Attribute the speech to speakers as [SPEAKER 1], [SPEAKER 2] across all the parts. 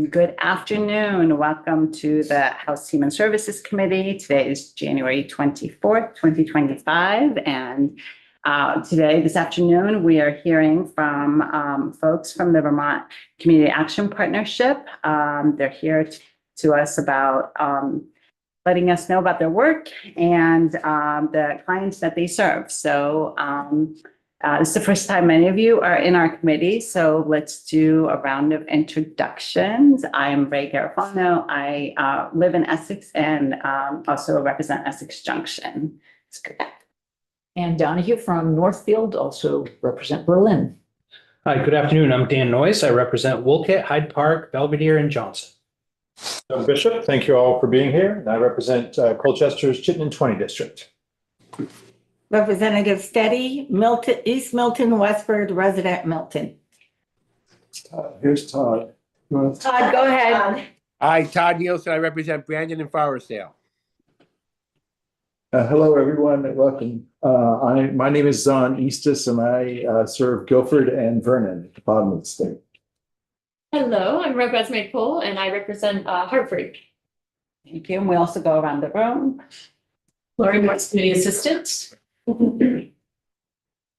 [SPEAKER 1] Good afternoon. Welcome to the House Human Services Committee. Today is January 24th, 2025. And this afternoon, we are hearing from folks from the Vermont Community Action Partnership. They're here to us about letting us know about their work and the clients that they serve. So this is the first time many of you are in our committee, so let's do a round of introductions. I'm Ray Garofano. I live in Essex and also represent Essex Junction. That's correct.
[SPEAKER 2] And Donahue from Northfield, also represent Berlin.
[SPEAKER 3] Hi, good afternoon. I'm Dan Noyes. I represent Wolcott, Hyde Park, Belvedere, and Johnson.
[SPEAKER 4] Doug Bishop, thank you all for being here. And I represent Colchester's Chittenden 20 district.
[SPEAKER 5] Representative Steady, Milton, East Milton, Westford, resident Milton.
[SPEAKER 4] Here's Todd.
[SPEAKER 5] Todd, go ahead.
[SPEAKER 6] Hi, Todd Nielsen. I represent Brandon and Forestdale.
[SPEAKER 4] Hello, everyone, and welcome. My name is Zon Eastis, and I serve Guilford and Vernon at the bottom of the state.
[SPEAKER 7] Hello, I'm Rose McCole, and I represent Hartford.
[SPEAKER 1] Thank you. And we also go around the room.
[SPEAKER 7] Lori Morse, Committee Assistant. Go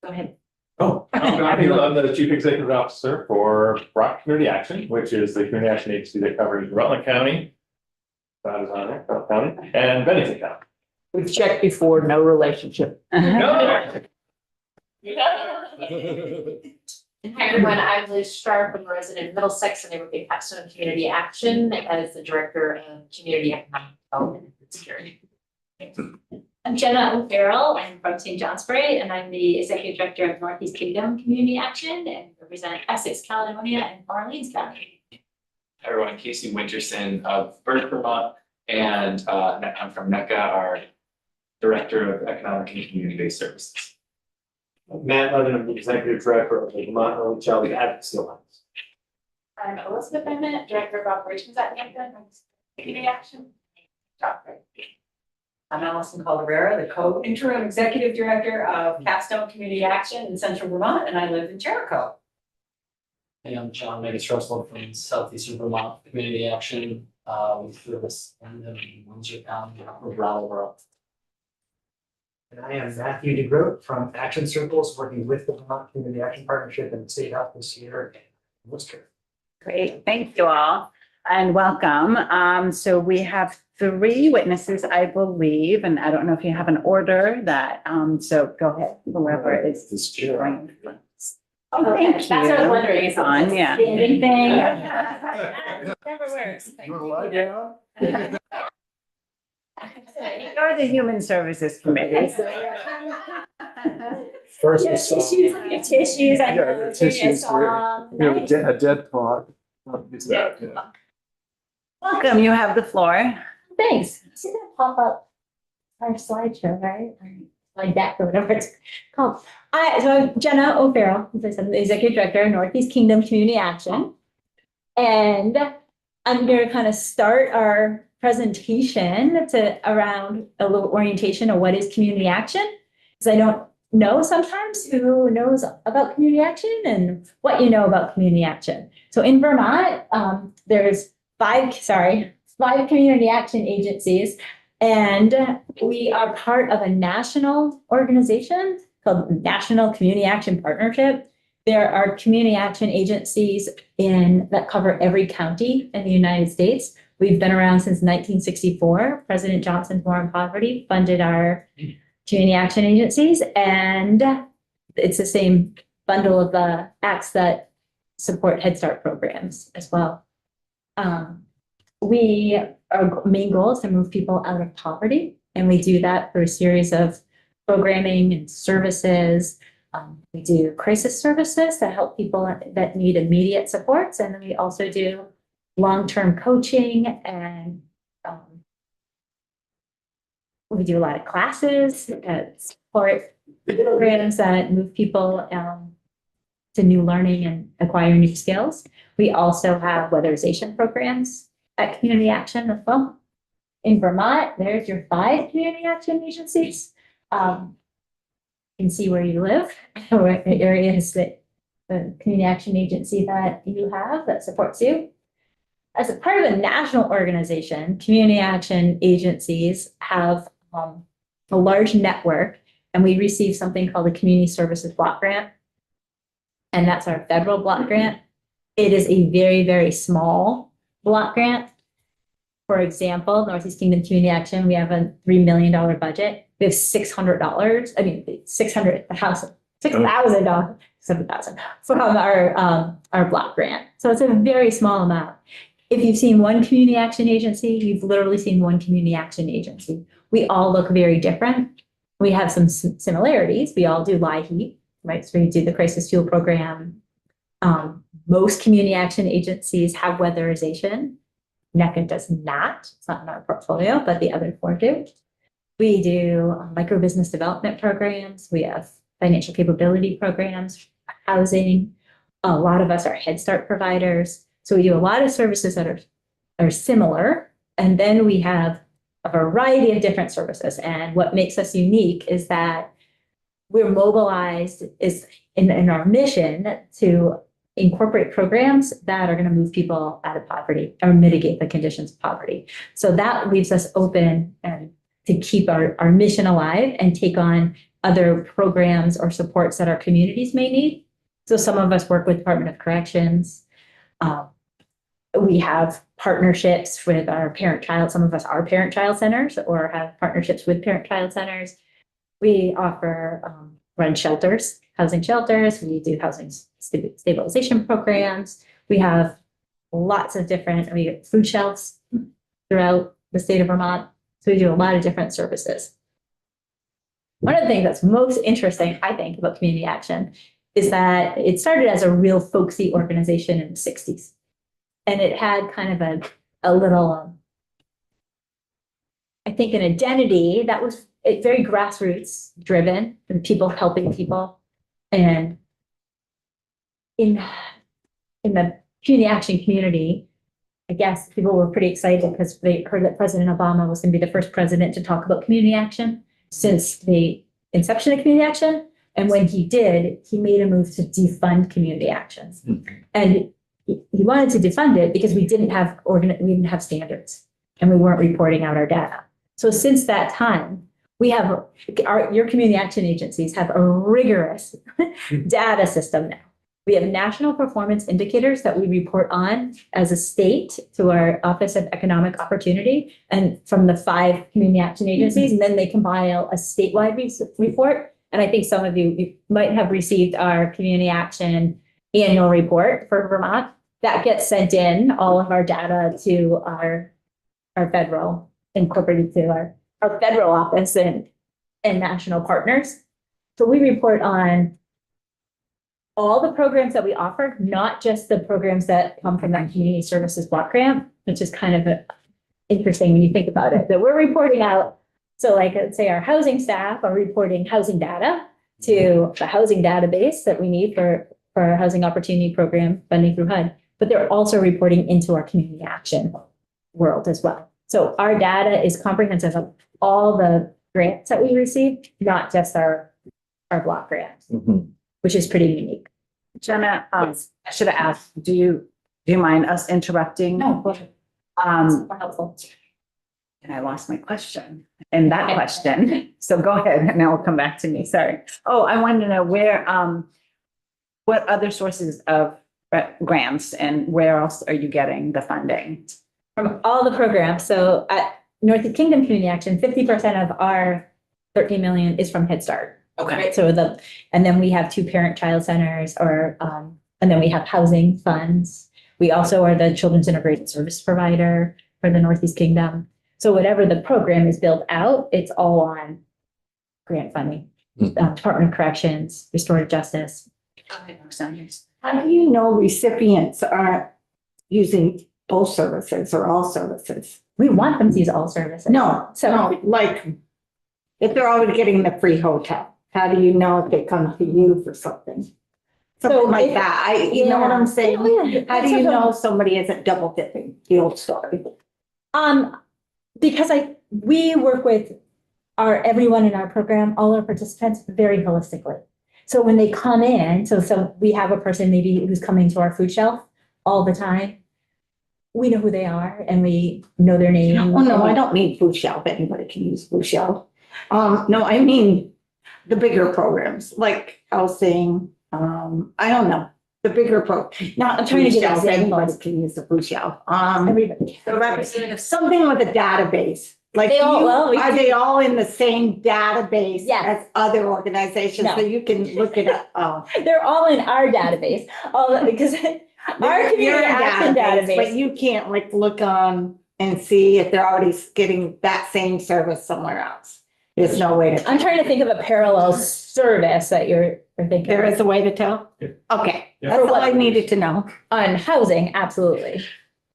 [SPEAKER 7] ahead.
[SPEAKER 8] Oh, I'm the Chief Executive Officer for Brock Community Action, which is the community action agency that covers Rutland County, that is on there, Rutland County, and Bennington County.
[SPEAKER 2] We've checked before, no relationship.
[SPEAKER 7] Hi everyone, I'm Liz Sharp. I'm a resident of Middlesex and I work at Capstone Community Action as the Director of Community Economic Development and Security.
[SPEAKER 9] I'm Jenna O'Farrell. I'm from St. Johnsbury, and I'm the Executive Director of Northeast Kingdom Community Action and represent Essex, Caledonia, and Orleans County.
[SPEAKER 10] Hi everyone, Casey Winterson of Berg, Vermont, and I'm from NECA, our Director of Economic and Community-Based Services.
[SPEAKER 8] Matt Levin, I'm the Executive Director of the Vermont Early Childhood Advocacy Alliance.
[SPEAKER 9] I'm Elizabeth Bennett, Director of Operations at NECA, Community Action.
[SPEAKER 11] I'm Allison Calderera, the Co-Interim Executive Director of Capstone Community Action in Central Vermont, and I live in Jericho.
[SPEAKER 12] Hey, I'm John Megas Russell from Southeastern Vermont Community Action. We service in Windsor County, Brattleboro.
[SPEAKER 13] And I am Matthew DeGroat from Action Circles, working with the Vermont Community Action Partnership and State Health this year in Worcester.
[SPEAKER 1] Great. Thank you all and welcome. So we have 3 witnesses, I believe, and I don't know if you have an order that, so go ahead, whoever is.
[SPEAKER 4] This chair.
[SPEAKER 1] Oh, thank you.
[SPEAKER 9] That's what I was wondering. Is
[SPEAKER 1] On, yeah.
[SPEAKER 9] Anything?
[SPEAKER 5] Never works.
[SPEAKER 4] You want to lie down?
[SPEAKER 1] You're the Human Services Committee.
[SPEAKER 4] First,
[SPEAKER 9] Yeah, tissues. I
[SPEAKER 4] Yeah,
[SPEAKER 9] know.
[SPEAKER 4] the tissues. We have a dead pot. Use that, yeah.
[SPEAKER 1] Welcome, you have the floor.
[SPEAKER 9] Thanks. See that pop up our slideshow, right? Or slide deck or whatever it's called. So I'm Jenna O'Farrell, as I said, the Executive Director of Northeast Kingdom Community Action. And I'm going to kind of start our presentation around a little orientation of what is community action. Because I don't know sometimes who knows about community action and what you know about community action. So in Vermont, there's 5 community action agencies, and we are part of a national organization called National Community Action Partnership. There are community action agencies that cover every county in the United States. We've been around since 1964. President Johnson's War on Poverty funded our community action agencies, and it's the same bundle of the acts that support Head Start programs as well. Our main goal is to move people out of poverty, and we do that through a series of programming and services. We do crisis services that help people that need immediate supports, and then we also do long-term coaching, and we do a lot of classes that support programs that move people to new learning and acquire new skills. We also have weatherization programs at Community Action as well. In Vermont, there's your 5 community action agencies. You can see where you live, what areas that the community action agency that you have that supports you. as a part of a national organization, community action agencies have a large network, and we receive something called the Community Services Block Grant. And that's our federal block grant. It is a very, very small block grant. For example, Northeast Kingdom Community Action, we have a $3 million budget. We have $600, I mean, $6,000 7,000 from our block grant. So it's a very small amount. If you've seen one community action agency, you've literally seen one community action agency. We all look very different. We have some similarities. We all do LIHEAP, right? So we do the crisis fuel program. Most community action agencies have weatherization. NECA does not. It's not in our portfolio, but the other four do. We do micro business development programs. We have financial capability programs, housing. A lot of us are Head Start providers. So we do a lot of services that are similar. And then we have a variety of different services. And what makes us unique is that we're mobilized is in our mission to incorporate programs that are going to move people out of poverty or mitigate the conditions of poverty. So that leaves us open and to keep our mission alive and take on other programs or supports that our communities may need. So some of us work with Department of Corrections. We have partnerships with our parent-child. Some of us are parent-child centers or have partnerships with parent-child centers. We offer run shelters, housing shelters. We do housing stabilization programs. We have lots of different, we have food shelves throughout the state of Vermont. So we do a lot of different services. One of the things that's most interesting, I think, about community action is that it started as a real folksy organization in the 60s. And it had kind of a little, I think, an identity that was very grassroots driven and people helping people. And in the community action community, I guess people were pretty excited because they heard that President Obama was going to be the first president to talk about community action since the inception of community action. And when he did, he made a move to defund community actions. And he wanted to defund it because we didn't have standards and we weren't reporting out our data. So since that time, we have your community action agencies have a rigorous data system now. We have national performance indicators that we report on as a state to our Office of Economic Opportunity and from the 5 community action agencies, and then they compile a statewide report. And I think some of you might have received our community action annual report for Vermont. That gets sent in, all of our data to our federal, incorporated to our federal office and national partners. So we report on all the programs that we offer, not just the programs that come from that community services block grant, which is kind of interesting when you think about it, that we're reporting out. So like, let's say our housing staff are reporting housing data to the housing database that we need for our housing opportunity program funding through HUD, but they're also reporting into our community action world as well. So our data is comprehensive of all the grants that we receive, not just our block grants, which is pretty unique.
[SPEAKER 1] Jenna, I should have asked, do you mind us interrupting?
[SPEAKER 9] No, more helpful.
[SPEAKER 1] And I lost my question and that question. So go ahead and now we'll come back to me. Sorry. Oh, I wanted to know where, what other sources of grants and where else are you getting the funding?
[SPEAKER 9] From all the programs. So at Northeast Kingdom Community Action, 50% of our 13 million is from Head Start.
[SPEAKER 1] Okay.
[SPEAKER 9] Right. So and then we have 2 parent-child centers and then we have housing funds. We also are the Children's Integrated Service Provider for the Northeast Kingdom. So whatever the program is built out, it's all on grant funding, Department of Corrections, Restorative Justice.
[SPEAKER 5] How do you know recipients aren't using both services or all services?
[SPEAKER 9] We want them to use all services.
[SPEAKER 5] Like if they're already getting the free hotel, how do you know if they come to you for something? Something like that. You know what I'm saying? How do you know somebody isn't double dipping? The old story.
[SPEAKER 9] Because we work with everyone in our program, all our participants, very holistically. So when they come in, so we have a person maybe who's coming to our food shelf all the time. we know who they are and we know their name.
[SPEAKER 5] Oh, no, I don't need Blue Shell. Anybody can use Blue Shell. No, I mean the bigger programs like housing, I don't know, the bigger not
[SPEAKER 9] I'm trying to
[SPEAKER 5] Blue
[SPEAKER 9] give
[SPEAKER 5] Shell,
[SPEAKER 9] examples.
[SPEAKER 5] Anybody can use the Blue Shell.
[SPEAKER 9] Everybody.
[SPEAKER 5] The representative, something with a database. Like,
[SPEAKER 9] They all-
[SPEAKER 5] you-
[SPEAKER 9] well, we
[SPEAKER 5] are
[SPEAKER 9] do-
[SPEAKER 5] they all in the same database
[SPEAKER 9] Yes.
[SPEAKER 5] as other organizations?
[SPEAKER 9] No.
[SPEAKER 5] So you can look it up. Oh.
[SPEAKER 9] They're all in our database, all because our community
[SPEAKER 5] You're in
[SPEAKER 9] action
[SPEAKER 5] But
[SPEAKER 9] database.
[SPEAKER 5] you can't like look on and see if they're already getting that same service somewhere else. There's no way to.
[SPEAKER 9] I'm trying to think of a parallel service that you're thinking.
[SPEAKER 5] There is a way to tell?
[SPEAKER 8] Yeah.
[SPEAKER 5] Okay,
[SPEAKER 8] Yeah.
[SPEAKER 5] that's all I needed to know.
[SPEAKER 9] On housing, absolutely.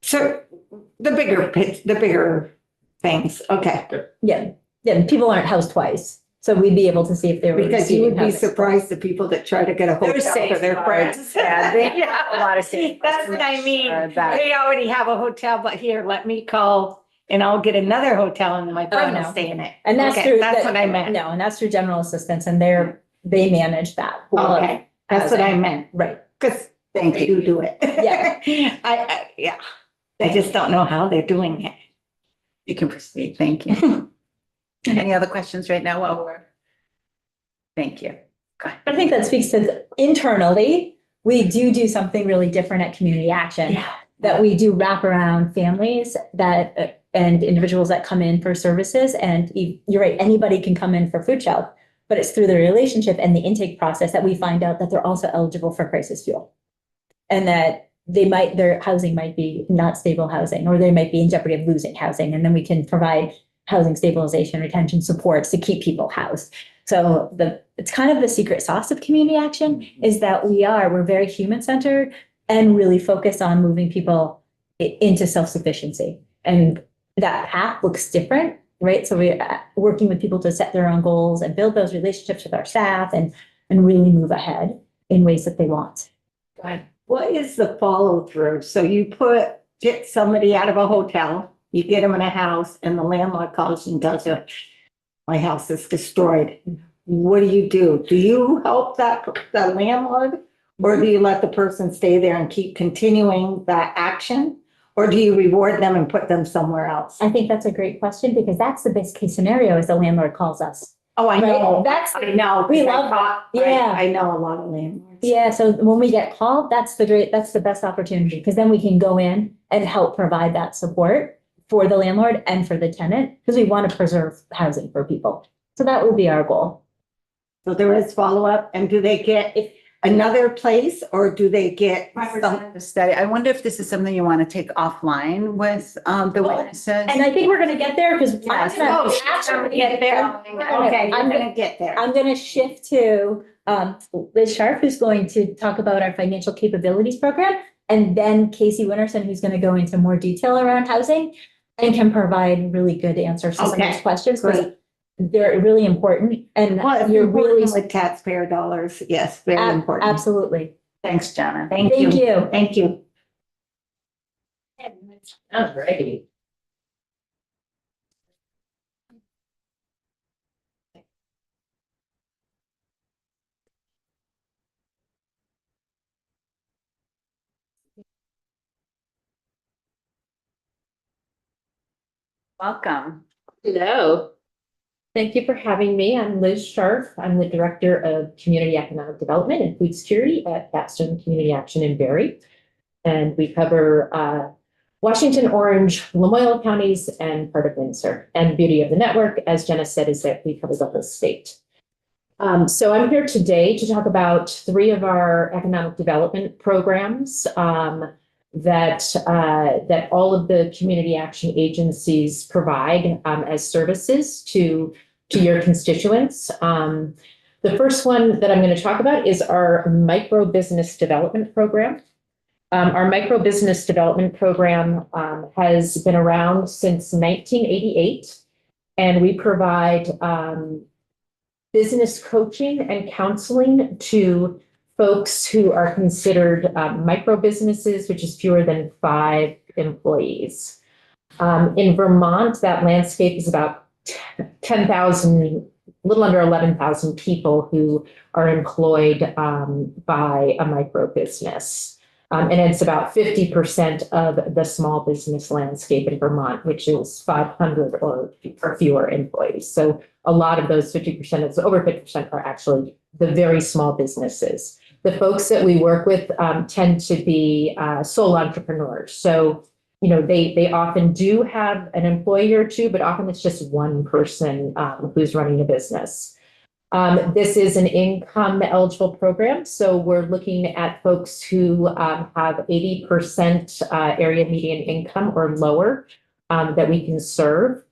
[SPEAKER 5] So the bigger things, okay.
[SPEAKER 9] Yeah, people aren't housed twice, so we'd be able to see if they were.
[SPEAKER 5] Because you would be
[SPEAKER 9] receiving housing.
[SPEAKER 5] surprised the people that try to get a hotel for their friends.
[SPEAKER 1] Yeah, they have a lot of safeguards.
[SPEAKER 5] That's what I mean.
[SPEAKER 1] That-
[SPEAKER 5] They already have a hotel, but here, let me call and I'll get another hotel and my friend will
[SPEAKER 9] no.
[SPEAKER 5] stay in it.
[SPEAKER 9] And that's
[SPEAKER 5] Okay,
[SPEAKER 9] through.
[SPEAKER 5] That's
[SPEAKER 9] that-
[SPEAKER 5] what I meant.
[SPEAKER 9] No, and that's through general assistance and they manage that. pool of
[SPEAKER 5] Okay, that's what I
[SPEAKER 9] housing.
[SPEAKER 5] meant.
[SPEAKER 9] Right.
[SPEAKER 5] Because
[SPEAKER 1] Thank
[SPEAKER 5] they
[SPEAKER 1] you.
[SPEAKER 5] do it.
[SPEAKER 9] Yeah.
[SPEAKER 5] Yeah. I just don't know how they're doing it.
[SPEAKER 1] You can proceed. Thank you. Any other questions right now while we're? Thank you. Go ahead.
[SPEAKER 9] But I think that speaks to internally, we do something really different at Community Action. That we do wrap around families that, and individuals that come in for services. And you're right, anybody can come in for food shelf, but it's through the relationship and the intake process that we find out that they're also eligible for crisis fuel. And that their housing might be not stable housing, or they might be in jeopardy of losing housing. And then we can provide housing stabilization, retention supports to keep people housed. So it's kind of the secret sauce of Community Action is that we're very human centered and really focus on moving people into self-sufficiency. And that path looks different, right? So we're working with people to set their own goals and build those relationships with our staff and really move ahead in ways that they want.
[SPEAKER 5] What is the follow through? So you get somebody out of a hotel, you get them in a house and the landlord calls and tells you, my house is destroyed. What do? Do you help the landlord? Or do you let the person stay there and keep continuing that action? Or do you reward them and put them somewhere else?
[SPEAKER 9] I think that's a great question because that's the best case scenario is the landlord calls us.
[SPEAKER 5] Oh, I know.
[SPEAKER 9] Right.
[SPEAKER 5] I know.
[SPEAKER 9] We
[SPEAKER 5] 'cause
[SPEAKER 9] love that. Yeah.
[SPEAKER 5] I know a lot of landlords.
[SPEAKER 9] Yeah, so when we get called, that's the best opportunity because then we can go in and help provide that support for the landlord and for the tenant because we want to preserve housing for people. So that would be our goal.
[SPEAKER 5] So there is follow-up, and do they get another place or do they get some?
[SPEAKER 1] Representative Steady, I wonder if this is something you want to take offline with the witnesses?
[SPEAKER 9] And I think we're gonna get there because
[SPEAKER 1] Yes.
[SPEAKER 5] Oh, actually get there. Okay, I'm gonna get there.
[SPEAKER 9] I'm gonna shift to Liz Sharp, who's going to talk about our financial capabilities program. And then Casey Winterson, who's gonna go into more detail around housing and can provide really good answers to some of those
[SPEAKER 5] Okay,
[SPEAKER 9] questions. Because
[SPEAKER 5] great.
[SPEAKER 9] they're really important and
[SPEAKER 5] Well, it's
[SPEAKER 9] you're really.
[SPEAKER 5] important with taxpayer dollars. Yes, very important.
[SPEAKER 9] Absolutely.
[SPEAKER 1] Thanks, Jenna.
[SPEAKER 5] Thank
[SPEAKER 9] Thank
[SPEAKER 5] you.
[SPEAKER 9] you.
[SPEAKER 5] Thank you.
[SPEAKER 2] Alrighty.
[SPEAKER 1] Welcome.
[SPEAKER 14] Hello. Thank you for having me. I'm Liz Sharf. I'm the Director of Community Economic Development and Food Security at Capstone Community Action in Barrie. And we cover Washington, Orange, Lamoille counties, and part of Windsor. And the beauty of the network, as Jenna said, is that we cover the whole state. So I'm here today to talk about 3 of our economic development programs that all of the community action agencies provide as services to your constituents. The first one that I'm going to talk about is our micro business development program. Our micro business development program has been around since 1988, and we provide business coaching and counseling to folks who are considered micro businesses, which is fewer than 5 employees. In Vermont, that landscape is about 10,000, a little under 11,000 people who are employed by a micro business. And it's about 50% of the small business landscape in Vermont, which is 500 or fewer employees. So a lot of those 50%, it's over 50% are actually the very small businesses. The folks that we work with tend to be sole entrepreneurs. So, you know, they often do have an employee or two, but often it's just one person who's running a business. This is an income eligible program. So we're looking at folks who have 80% area median income or lower that we can serve.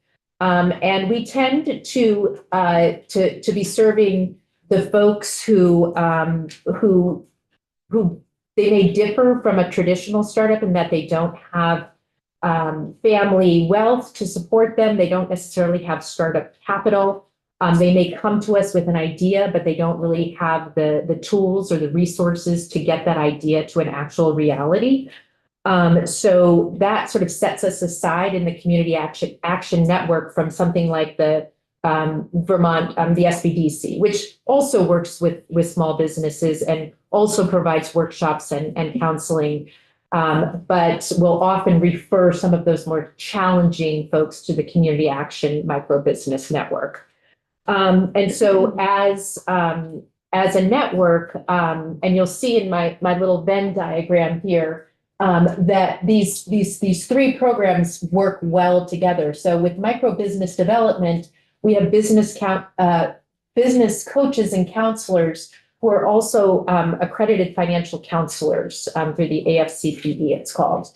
[SPEAKER 14] And we tend to be serving the folks who they may differ from a traditional startup in that they don't have family wealth to support them. They don't necessarily have startup capital. They may come to us with an idea, but they don't really have the tools or the resources to get that idea to an actual reality. So that sort of sets us aside in the Community Action Network from something like the Vermont, the SBDC, which also works with small businesses and also provides workshops and counseling, but will often refer some of those more challenging folks to the Community Action Micro Business Network. And so as a network, and you'll see in my little Venn diagram here, that these three programs work well together. So with micro business development, we have business coaches and counselors who are also accredited financial counselors through the AFCPE, it's called.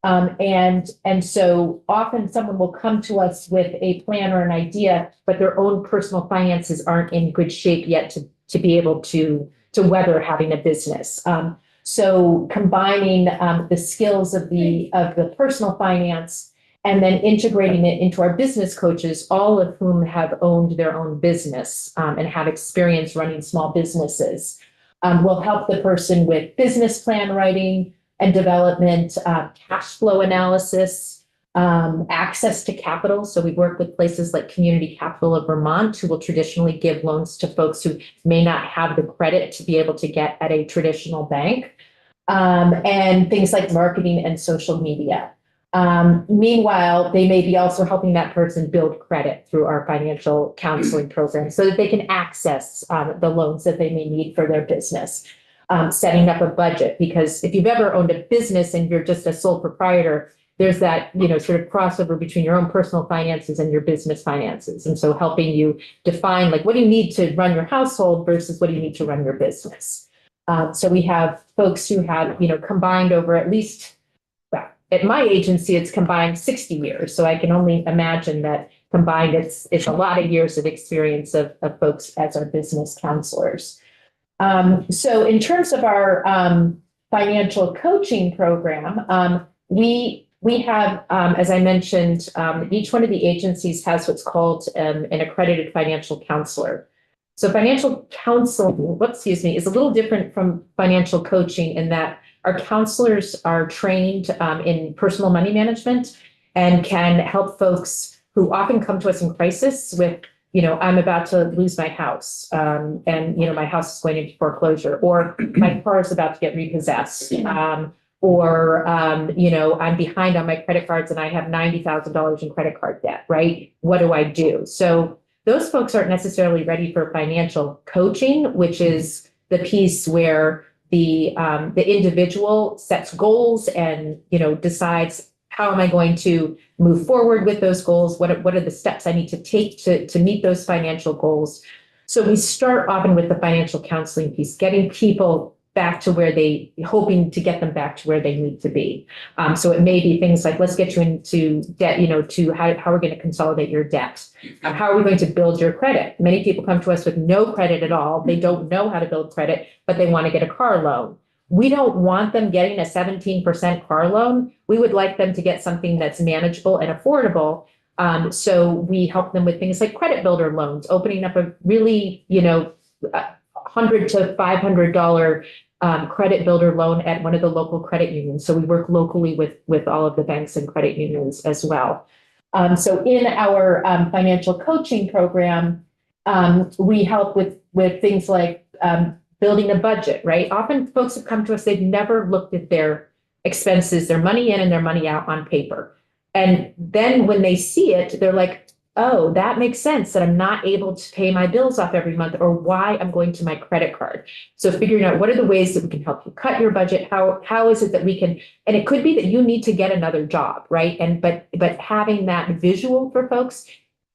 [SPEAKER 14] And so often someone will come to us with a plan or an idea, but their own personal finances aren't in good shape yet to be able to weather having a business. So combining the skills of the personal finance and then integrating it into our business coaches, all of whom have owned their own business and have experience running small businesses, will help the person with business plan writing and development, cash flow analysis, access to capital. So we work with places like Community Capital of Vermont, who will traditionally give loans to folks who may not have the credit to be able to get at a traditional bank, and things like marketing and social media. Meanwhile, they may be also helping that person build credit through our financial counseling program so that they can access the loans that they may need for their business. Setting up a budget, because if you've ever owned a business and you're just a sole proprietor, there's that, sort of crossover between your own personal finances and your business finances. And so helping you define, like, what do you need to run your household versus what do you need to run your business? So we have folks who have, combined over at least, well, at my agency, it's combined 60 years. So I can only imagine that combined, it's a lot of years of experience of folks as our business counselors. So in terms of our financial coaching program, we have, as I mentioned, each one of the agencies has what's called an accredited financial counselor. So financial counseling, is a little different from financial coaching in that our counselors are trained in personal money management and can help folks who often come to us in crisis with, I'm about to lose my house, and, my house is going into foreclosure, or my car is about to get repossessed, or, I'm behind on my credit cards and I have $90,000 in credit card debt, right? What do I do? So those folks aren't necessarily ready for financial coaching, which is the piece where the individual sets goals and, decides, how am I going to move forward with those goals? What are the steps I need to take to meet those financial goals? So we start often with the financial counseling piece, getting people back to hoping to get them back to where they need to be. So it may be things like, let's get you into debt, to how we're going to consolidate your debt. How are we going to build your credit? Many people come to us with no credit at all. They don't know how to build credit, but they want to get a car loan. We don't want them getting a 17% car loan. We would like them to get something that's manageable and affordable. So we help them with things like credit builder loans, opening up a really, $100 to $500 credit builder loan at one of the local credit unions. So we work locally with all of the banks and credit unions as well. So in our financial coaching program, we help with things like building a budget, right? Often folks have come to us, they've never looked at their expenses, their money in and their money out on paper. And then when they see it, they're like, oh, that makes sense that I'm not able to pay my bills off every month, or why I'm going to my credit card. So figuring out what are the ways that we can help you cut your budget? How is it that we can, and it could be that you need to get another job, right? And but having that visual for folks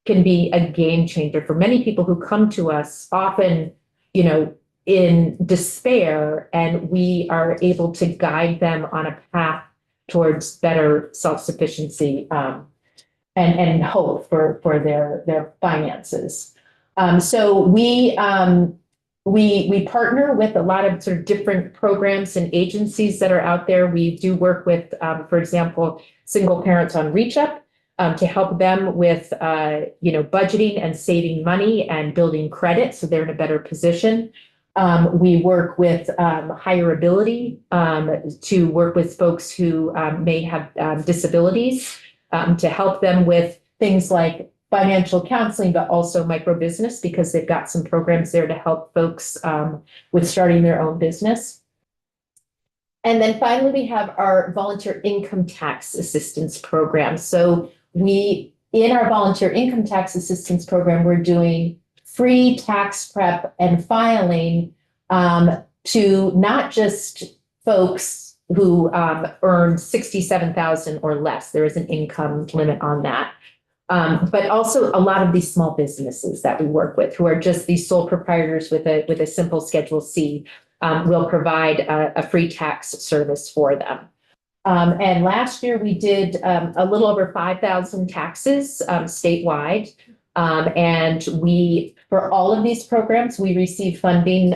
[SPEAKER 14] can be a game changer for many people who come to us often, you know, in despair, and we are able to guide them on a path towards better self-sufficiency and hope for their finances. So we partner with a lot of sort of different programs and agencies that are out there. We do work with, for example, single parents on Reach Up to help them with budgeting and saving money and building credit so they're in a better position. We work with Higher Ability to work with folks who may have disabilities to help them with things like financial counseling, but also micro business, because they've got some programs there to help folks with starting their own business. And then finally, we have our volunteer income tax assistance program. So in our volunteer income tax assistance program, we're doing free tax prep and filing to not just folks who earn $67,000 or less. There is an income limit on that. But also a lot of these small businesses that we work with who are just these sole proprietors with a simple Schedule C will provide a free tax service for them. And last year we did a little over 5,000 taxes statewide. And for all of these programs, we receive funding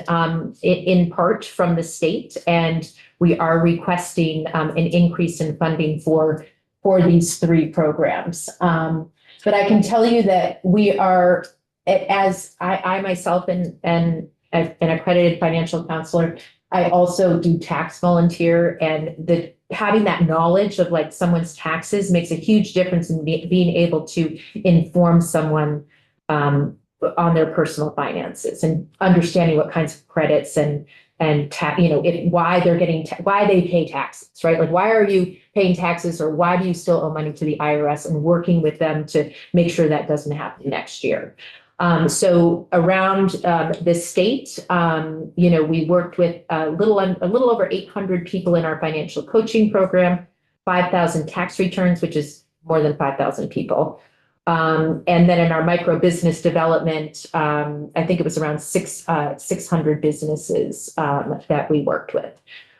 [SPEAKER 14] in part from the state, and we are requesting an increase in funding for these three programs. But I can tell you that we are, as I myself and an accredited financial counselor, I also do tax volunteer, and having that knowledge of like someone's taxes makes a huge difference in being able to inform someone on their personal finances and understanding what kinds of credits and why they're getting why they pay taxes, right? Like, why are you paying taxes, or why do you still owe money to the IRS, and working with them to make sure that doesn't happen next year. So around the state, we worked with a little over 800 people in our financial coaching program, 5,000 tax returns, which is more than 5,000 people. And then in our micro business development, I think it was around 600 businesses that we worked with,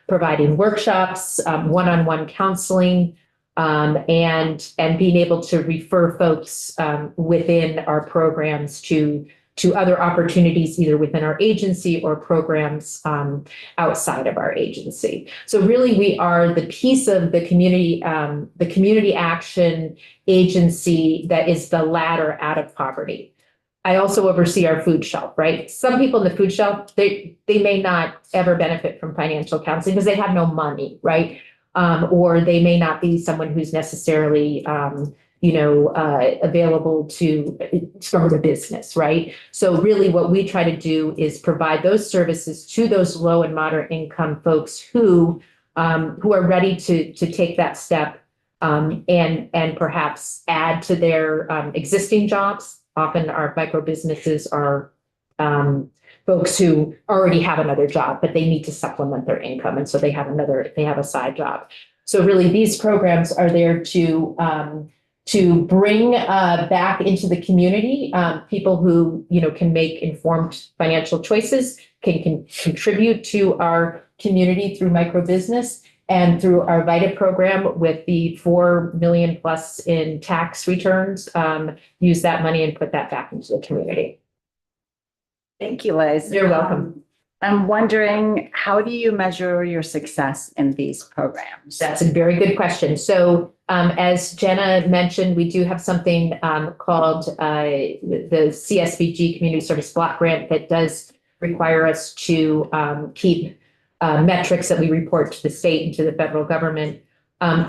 [SPEAKER 14] providing workshops, one-on-one counseling, and being able to refer folks within our programs to other opportunities, either within our agency or programs outside of our agency. So really, we are the piece of the community action agency that is the ladder out of poverty. I also oversee our food shelf, right? Some people in the food shelf, they may not ever benefit from financial counseling because they have no money, right? Or they may not be someone who's necessarily, available to start a business, right? So really what we try to do is provide those services to those low and moderate income folks who are ready to take that step and perhaps add to their existing jobs. Often our micro businesses are folks who already have another job, but they need to supplement their income. And so they have a side job. So really these programs are there to bring back into the community people who, can make informed financial choices, can contribute to our community through micro business and through our VITA program with the 4 million plus in tax returns, use that money and put that back into the community.
[SPEAKER 1] Thank you, Liz.
[SPEAKER 14] You're welcome.
[SPEAKER 1] I'm wondering, how do you measure your success in these programs?
[SPEAKER 14] That's a very good question. So as Jenna mentioned, we do have something called the CSBG Community Service Block Grant that does require us to keep metrics that we report to the state and to the federal government.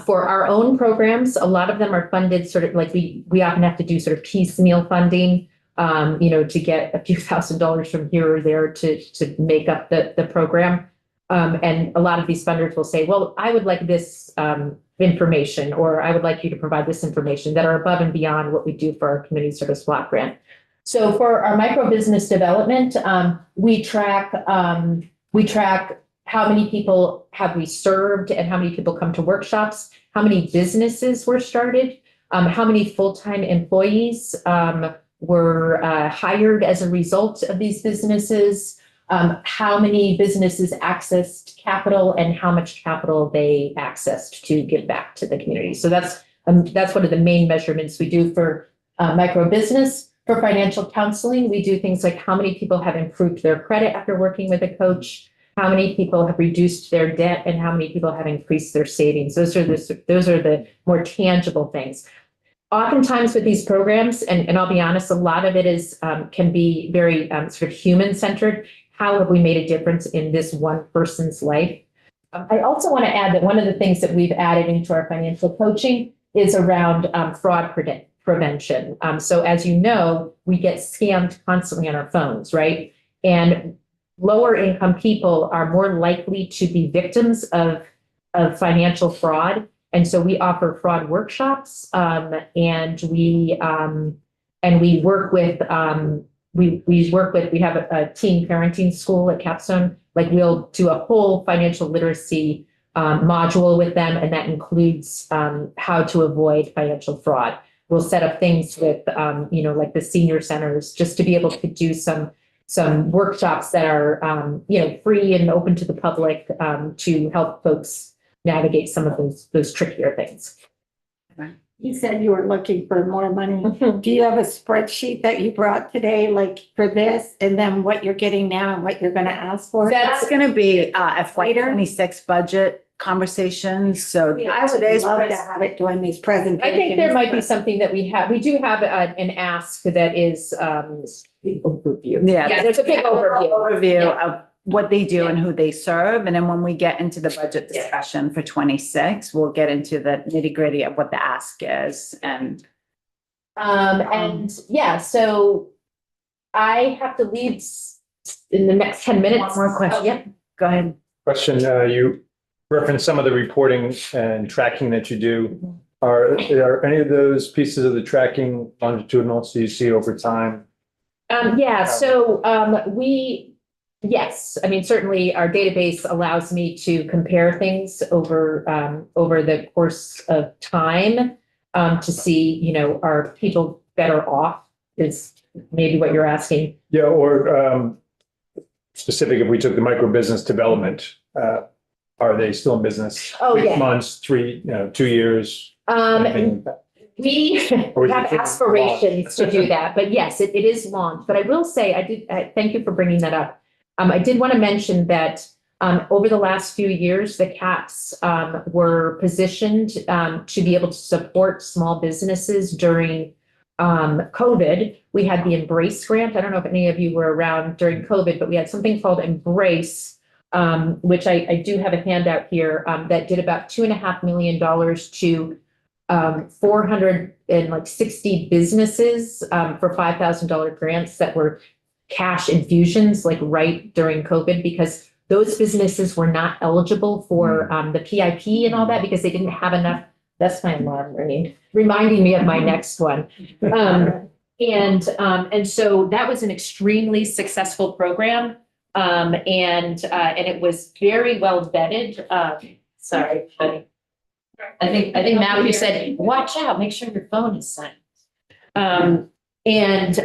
[SPEAKER 14] For our own programs, a lot of them are funded sort of like we often have to do sort of piecemeal funding. to get a few $1,000s from here or there to make up the program. And a lot of these funders will say, well, I would like this information, or I would like you to provide this information that are above and beyond what we do for our community service block grant. So for our micro business development, we track how many people have we served and how many people come to workshops, how many businesses were started, how many full-time employees were hired as a result of these businesses, how many businesses accessed capital and how much capital they accessed to give back to the community. So that's one of the main measurements we do for micro business. For financial counseling, we do things like how many people have improved their credit after working with a coach, how many people have reduced their debt, and how many people have increased their savings. Those are the more tangible things. Oftentimes with these programs, and I'll be honest, a lot of it is can be very sort of human-centered. How have we made a difference in this one person's life? I also want to add that one of the things that we've added into our financial coaching is around fraud prevention. So as you know, we get scammed constantly on our phones, right? And lower income people are more likely to be victims of financial fraud. And so we offer fraud workshops, and we work with, we have a teen parenting school at Capstone. Like we'll do a whole financial literacy module with them, and that includes how to avoid financial fraud. We'll set up things with, like the senior centers, just to be able to do some workshops that are, free and open to the public to help folks navigate some of those trickier things.
[SPEAKER 5] You said you were looking for more money. Do you have a spreadsheet that you brought today, like for this, and then what you're getting now and what you're going to ask for?
[SPEAKER 1] That's going to be FY26 budget conversations. So
[SPEAKER 5] I would love to have it during these presentations.
[SPEAKER 14] I think there might be something that we have. We do have an ask that is the overview.
[SPEAKER 1] Yeah,
[SPEAKER 14] there's a big overview
[SPEAKER 1] of what they do and who they serve. And then when we get into the budget discussion for 26, we'll get into the nitty-gritty of what the ask is.
[SPEAKER 14] So I have to leave in the next 10 minutes.
[SPEAKER 1] One more question. Go ahead.
[SPEAKER 3] Question, you referenced some of the reporting and tracking that you do. Are any of those pieces of the tracking longitudinal, so you see over time?
[SPEAKER 14] Yes, I mean, certainly our database allows me to compare things over the course of time to see, are people better off is maybe what you're asking.
[SPEAKER 3] Yeah, or specific, if we took the micro business development, are they still in business?
[SPEAKER 14] Oh,
[SPEAKER 3] 6
[SPEAKER 14] yeah.
[SPEAKER 3] months, 2 years?
[SPEAKER 14] We have aspirations to do that, but yes, it is launched. But I will say, thank you for bringing that up. I did want to mention that over the last few years, the CAPs were positioned to be able to support small businesses during COVID. We had the Embrace grant. I don't know if any of you were around during COVID, but we had something called Embrace, which I do have a handout here that did about $2.5 million to 460 businesses for $5,000 grants that were cash infusions, like right during COVID, because those businesses were not eligible for the PIP and all that because they didn't have enough. That's my alarm ringing, reminding me of my next one. And so that was an extremely successful program. And it was very well vetted. Sorry, buddy. I think Matthew said, watch out, make sure your phone is silent. And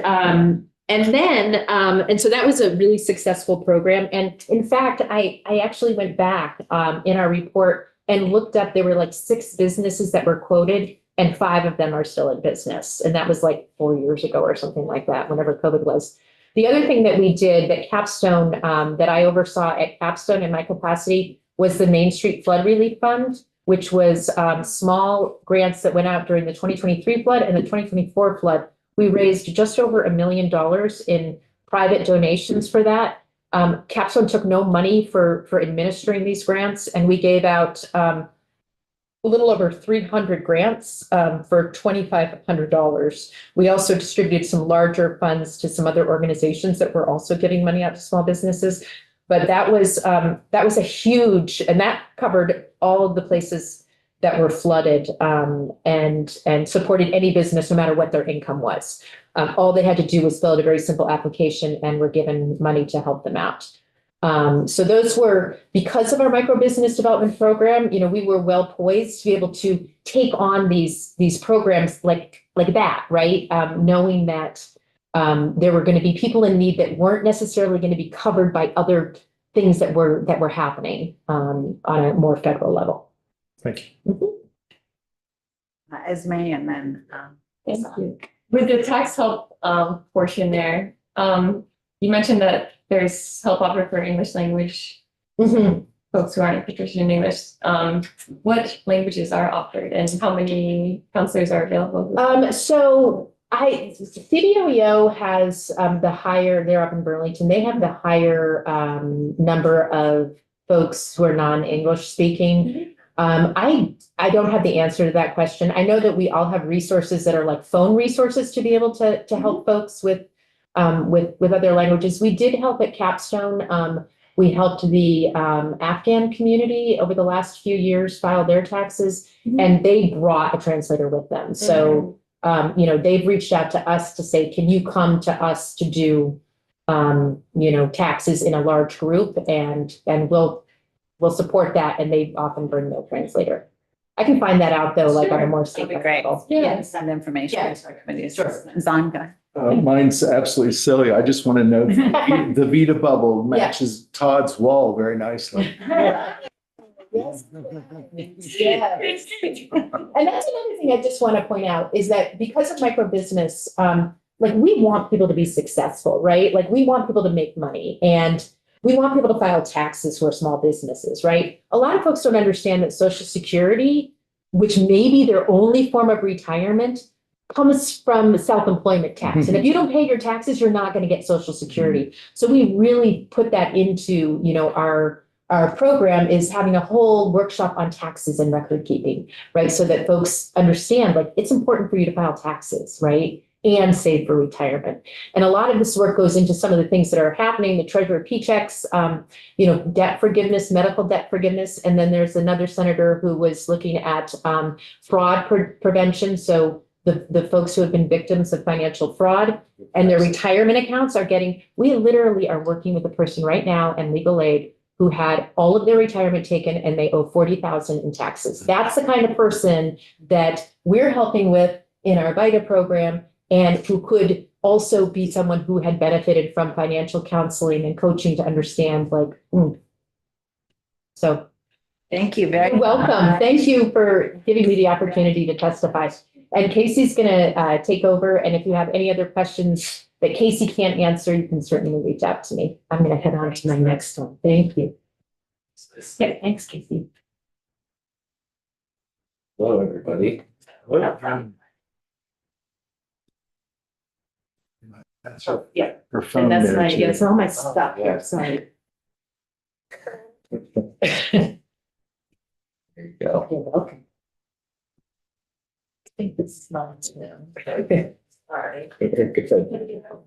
[SPEAKER 14] so that was a really successful program. And in fact, I actually went back in our report and looked up, there were like 6 businesses that were quoted and 5 of them are still in business. And that was like 4 years ago or something like that, whenever COVID was. The other thing that we did that Capstone, that I oversaw at Capstone in my capacity, was the Main Street Flood Relief Fund, which was small grants that went out during the 2023 flood and the 2024 flood. We raised just over $1 million in private donations for that. Capstone took no money for administering these grants, and we gave out a little over 300 grants for $2,500. We also distributed some larger funds to some other organizations that were also giving money out to small businesses. But that was a huge, and that covered all of the places that were flooded and supported any business, no matter what their income was. All they had to do was fill out a very simple application and were given money to help them out. So those were, because of our micro business development program, we were well poised to be able to take on these programs like that, right? Knowing that there were going to be people in need that weren't necessarily going to be covered by other things that were happening on a more federal level.
[SPEAKER 3] Thank you.
[SPEAKER 1] Esme, and then,
[SPEAKER 15] Thank you. With the tax help portion there, you mentioned that there's help offered for English language folks who aren't proficient in English. What languages are offered and how many counselors are available?
[SPEAKER 14] So CBOEO has the higher, they're up in Burlington, they have the higher number of folks who are non-English speaking. I don't have the answer to that question. I know that we all have resources that are like phone resources to be able to help folks with other languages. We did help at Capstone. We helped the Afghan community over the last few years file their taxes, and they brought a translator with them. So, they've reached out to us to say, can you come to us to do, taxes in a large group, and we'll support that. And they often bring their translator. I can find that out though, like on a more
[SPEAKER 1] that'd
[SPEAKER 14] state
[SPEAKER 1] be great.
[SPEAKER 14] level.
[SPEAKER 1] Yeah, send information to our committees. Zon, go ahead.
[SPEAKER 4] Mine's absolutely silly. I just want to know the Vita bubble matches Todd's wall very nicely.
[SPEAKER 14] Yes. Yes. And that's another thing I just want to point out is that because of micro business, like we want people to be successful, right? Like we want people to make money and we want people to file taxes who are small businesses, right? A lot of folks don't understand that Social Security, which may be their only form of retirement, comes from self-employment tax. And if you don't pay your taxes, you're not going to get Social Security. So we really put that into, our program is having a whole workshop on taxes and record keeping, right? So that folks understand, like, it's important for you to file taxes, right? And save for retirement. And a lot of this work goes into some of the things that are happening, the Treasurer P-checks, debt forgiveness, medical debt forgiveness. And then there's another senator who was looking at fraud prevention. So the folks who have been victims of financial fraud and their retirement accounts are we literally are working with a person right now in legal aid who had all of their retirement taken and they owe $40,000 in taxes. That's the kind of person that we're helping with in our VITA program and who could also be someone who had benefited from financial counseling and coaching to understand So.
[SPEAKER 1] Thank you very
[SPEAKER 14] You're welcome. Thank you for giving me the opportunity to testify. And Casey's gonna take over. And if you have any other questions that Casey can't answer, you can certainly reach out to me. I'm gonna head on to my next one. Thank you. Yeah, thanks, Casey.
[SPEAKER 16] Hello, everybody.
[SPEAKER 4] That's
[SPEAKER 14] Yeah.
[SPEAKER 4] her phone
[SPEAKER 14] And that's
[SPEAKER 4] there,
[SPEAKER 14] my,
[SPEAKER 4] too.
[SPEAKER 14] it's all my stuff
[SPEAKER 16] Yeah.
[SPEAKER 14] here, sorry.
[SPEAKER 16] There you go.
[SPEAKER 14] You're welcome. I think this is mine now. Okay. Sorry.
[SPEAKER 16] Good.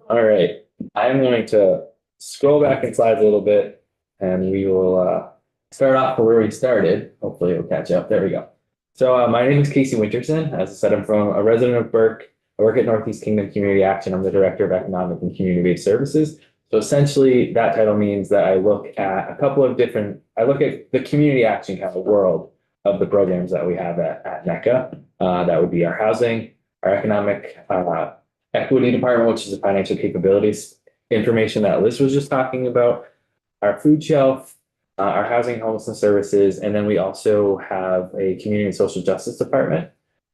[SPEAKER 16] All right, I'm going to scroll back in slides a little bit and we will start off where we started. Hopefully it'll catch up. There we go. So my name is Casey Winterson. As I said, I'm from a resident of Burke. I work at Northeast Kingdom Community Action. I'm the Director of Economic and Community-Based Services. So essentially that title means that I look at I look at the community action kind of world of the programs that we have at NECA. That would be our housing, our economic equity department, which is the financial capabilities information that Liz was just talking about, our food shelf, our housing and homelessness services, and then we also have a community and social justice department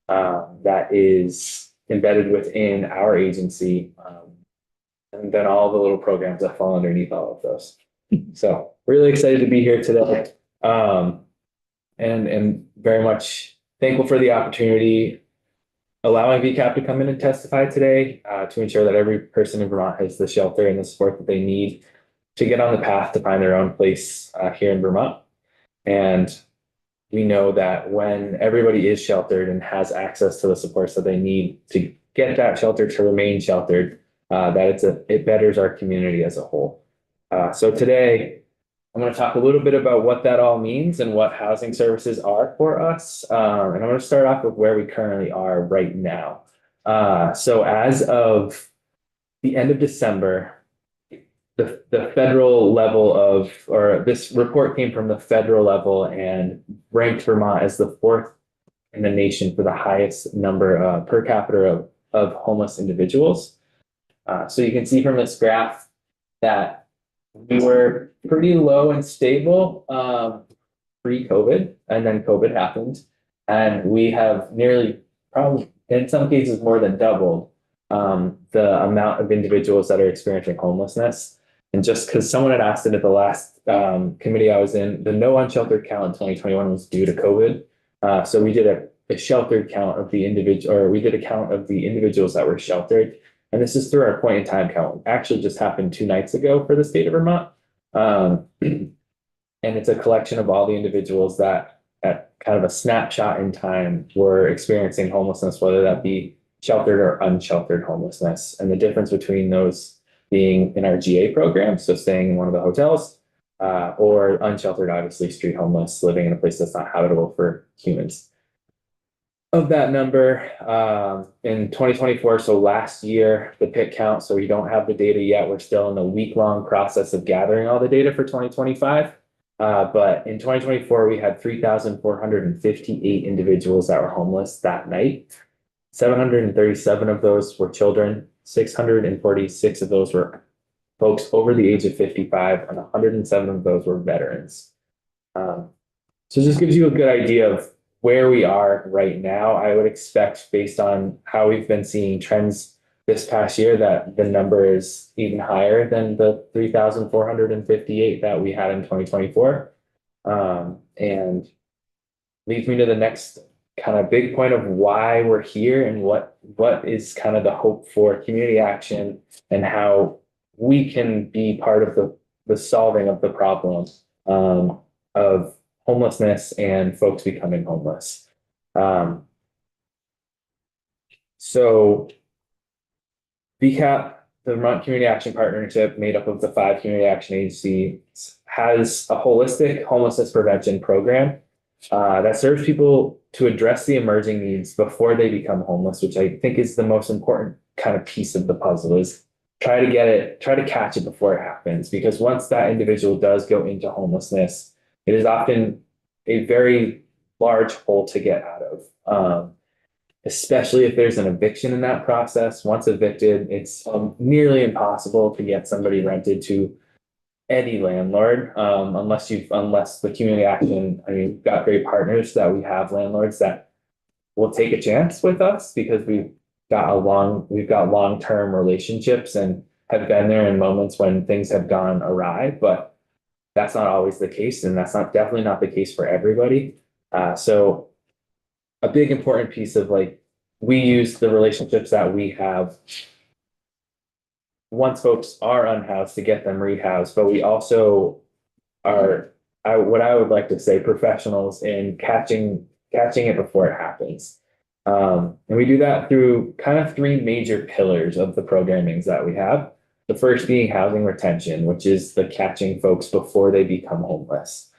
[SPEAKER 16] that is embedded within our agency, and then all the little programs that fall underneath all of those. So really excited to be here today, and very much thankful for the opportunity, allowing VCAP to come in and testify today to ensure that every person in Vermont has the shelter and the support that they need to get on the path to find their own place here in Vermont. And we know that when everybody is sheltered and has access to the supports that they need to get that shelter to remain sheltered, that it betters our community as a whole. So today, I'm going to talk a little bit about what that all means and what housing services are for us. And I'm going to start off with where we currently are right now. So as of the end of December, the federal level of, or this report came from the federal level and ranked Vermont as the 4th in the nation for the highest number per capita of homeless individuals. So you can see from this graph that we were pretty low and stable pre-COVID, and then COVID happened. And we have nearly, probably in some cases more than doubled the amount of individuals that are experiencing homelessness. And just because someone had asked it at the last committee I was in, the no unsheltered count in 2021 was due to COVID. So we did a sheltered count of the individual, or we did a count of the individuals that were sheltered. And this is through our point in time count. Actually just happened 2 nights ago for the state of Vermont. And it's a collection of all the individuals that at kind of a snapshot in time were experiencing homelessness, whether that be sheltered or unsheltered homelessness. And the difference between those being in our GA program, so staying in one of the hotels, or unsheltered, obviously street homeless, living in a place that's not habitable for humans. Of that number, in 2024, so last year, the PIC count, so we don't have the data yet. We're still in a week-long process of gathering all the data for 2025. But in 2024, we had 3,458 individuals that were homeless that night. 737 of those were children. 646 of those were folks over the age of 55, and 107 of those were veterans. So this gives you a good idea of where we are right now. I would expect, based on how we've been seeing trends this past year, that the number is even higher than the 3,458 that we had in 2024. And leads me to the next kind of big point of why we're here and what is kind of the hope for community action and how we can be part of the solving of the problem of homelessness and folks becoming homeless. So VCAP, the Vermont Community Action Partnership, made up of the 5 community action agencies, has a holistic homelessness prevention program that serves people to address the emerging needs before they become homeless, which I think is the most important kind of piece of the puzzle, is try to catch it before it happens. Because once that individual does go into homelessness, it is often a very large hole to get out of, especially if there's an eviction in that process. Once evicted, it's nearly impossible to get somebody rented to any landlord, unless the community action, I mean, we've got great partners that we have landlords that will take a chance with us because we've got long-term relationships and have been there in moments when things have gone awry, but that's not always the case. And that's definitely not the case for everybody. So a big important piece of we use the relationships that we have once folks are unhoused to get them rehoused, but we also are, what I would like to say, professionals in catching it before it happens. And we do that through kind of 3 major pillars of the programmings that we have. The first being housing retention, which is the catching folks before they become homeless.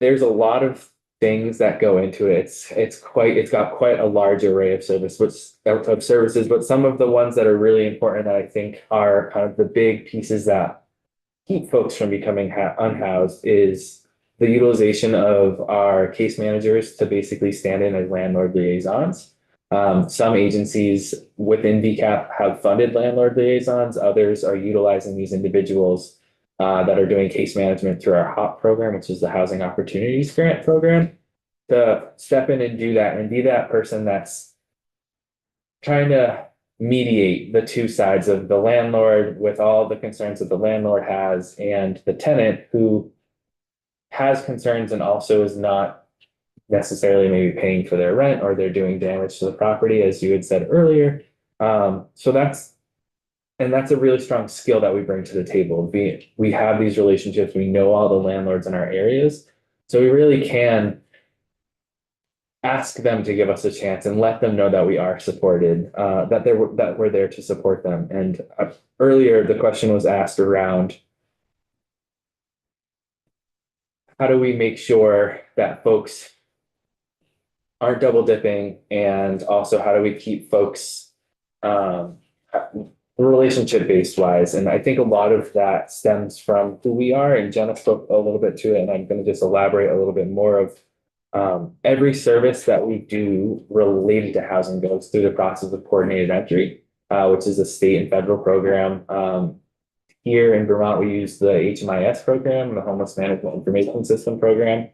[SPEAKER 16] There's a lot of things that go into it. It's got quite a large array of services, but some of the ones that are really important that I think are kind of the big pieces that keep folks from becoming unhoused is the utilization of our case managers to basically stand in as landlord liaisons. Some agencies within VCAP have funded landlord liaisons. Others are utilizing these individuals that are doing case management through our HOP program, which is the Housing Opportunities Grant program, to step in and do that and be that person that's trying to mediate the 2 sides of the landlord with all the concerns that the landlord has and the tenant who has concerns and also is not necessarily maybe paying for their rent, or they're doing damage to the property, as you had said earlier. So that's and that's a really strong skill that we bring to the table. We have these relationships, we know all the landlords in our areas, so we really can ask them to give us a chance and let them know that we are supported, that we're there to support them. And earlier, the question was asked around how do we make sure that folks aren't double dipping, and also how do we keep folks relationship based wise. And I think a lot of that stems from who we are, and Jenna spoke a little bit to it, and I'm going to just elaborate a little bit more of every service that we do related to housing goes through the process of coordinated entry, which is a state and federal program. Here in Vermont, we use the HMIS program, the Homeless Management Information System program.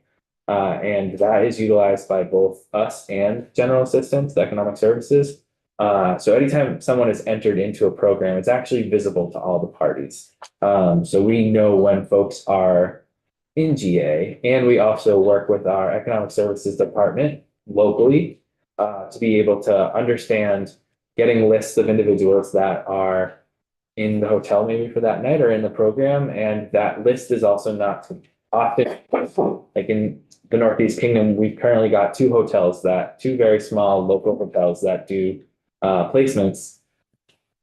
[SPEAKER 16] And that is utilized by both us and general assistance, the economic services. So anytime someone is entered into a program, it's actually visible to all the parties. So we know when folks are in GA, and we also work with our economic services department locally to be able to understand getting lists of individuals that are in the hotel maybe for that night or in the program. And that list is also not often, like in the Northeast Kingdom, we've currently got two very small local hotels that do placements,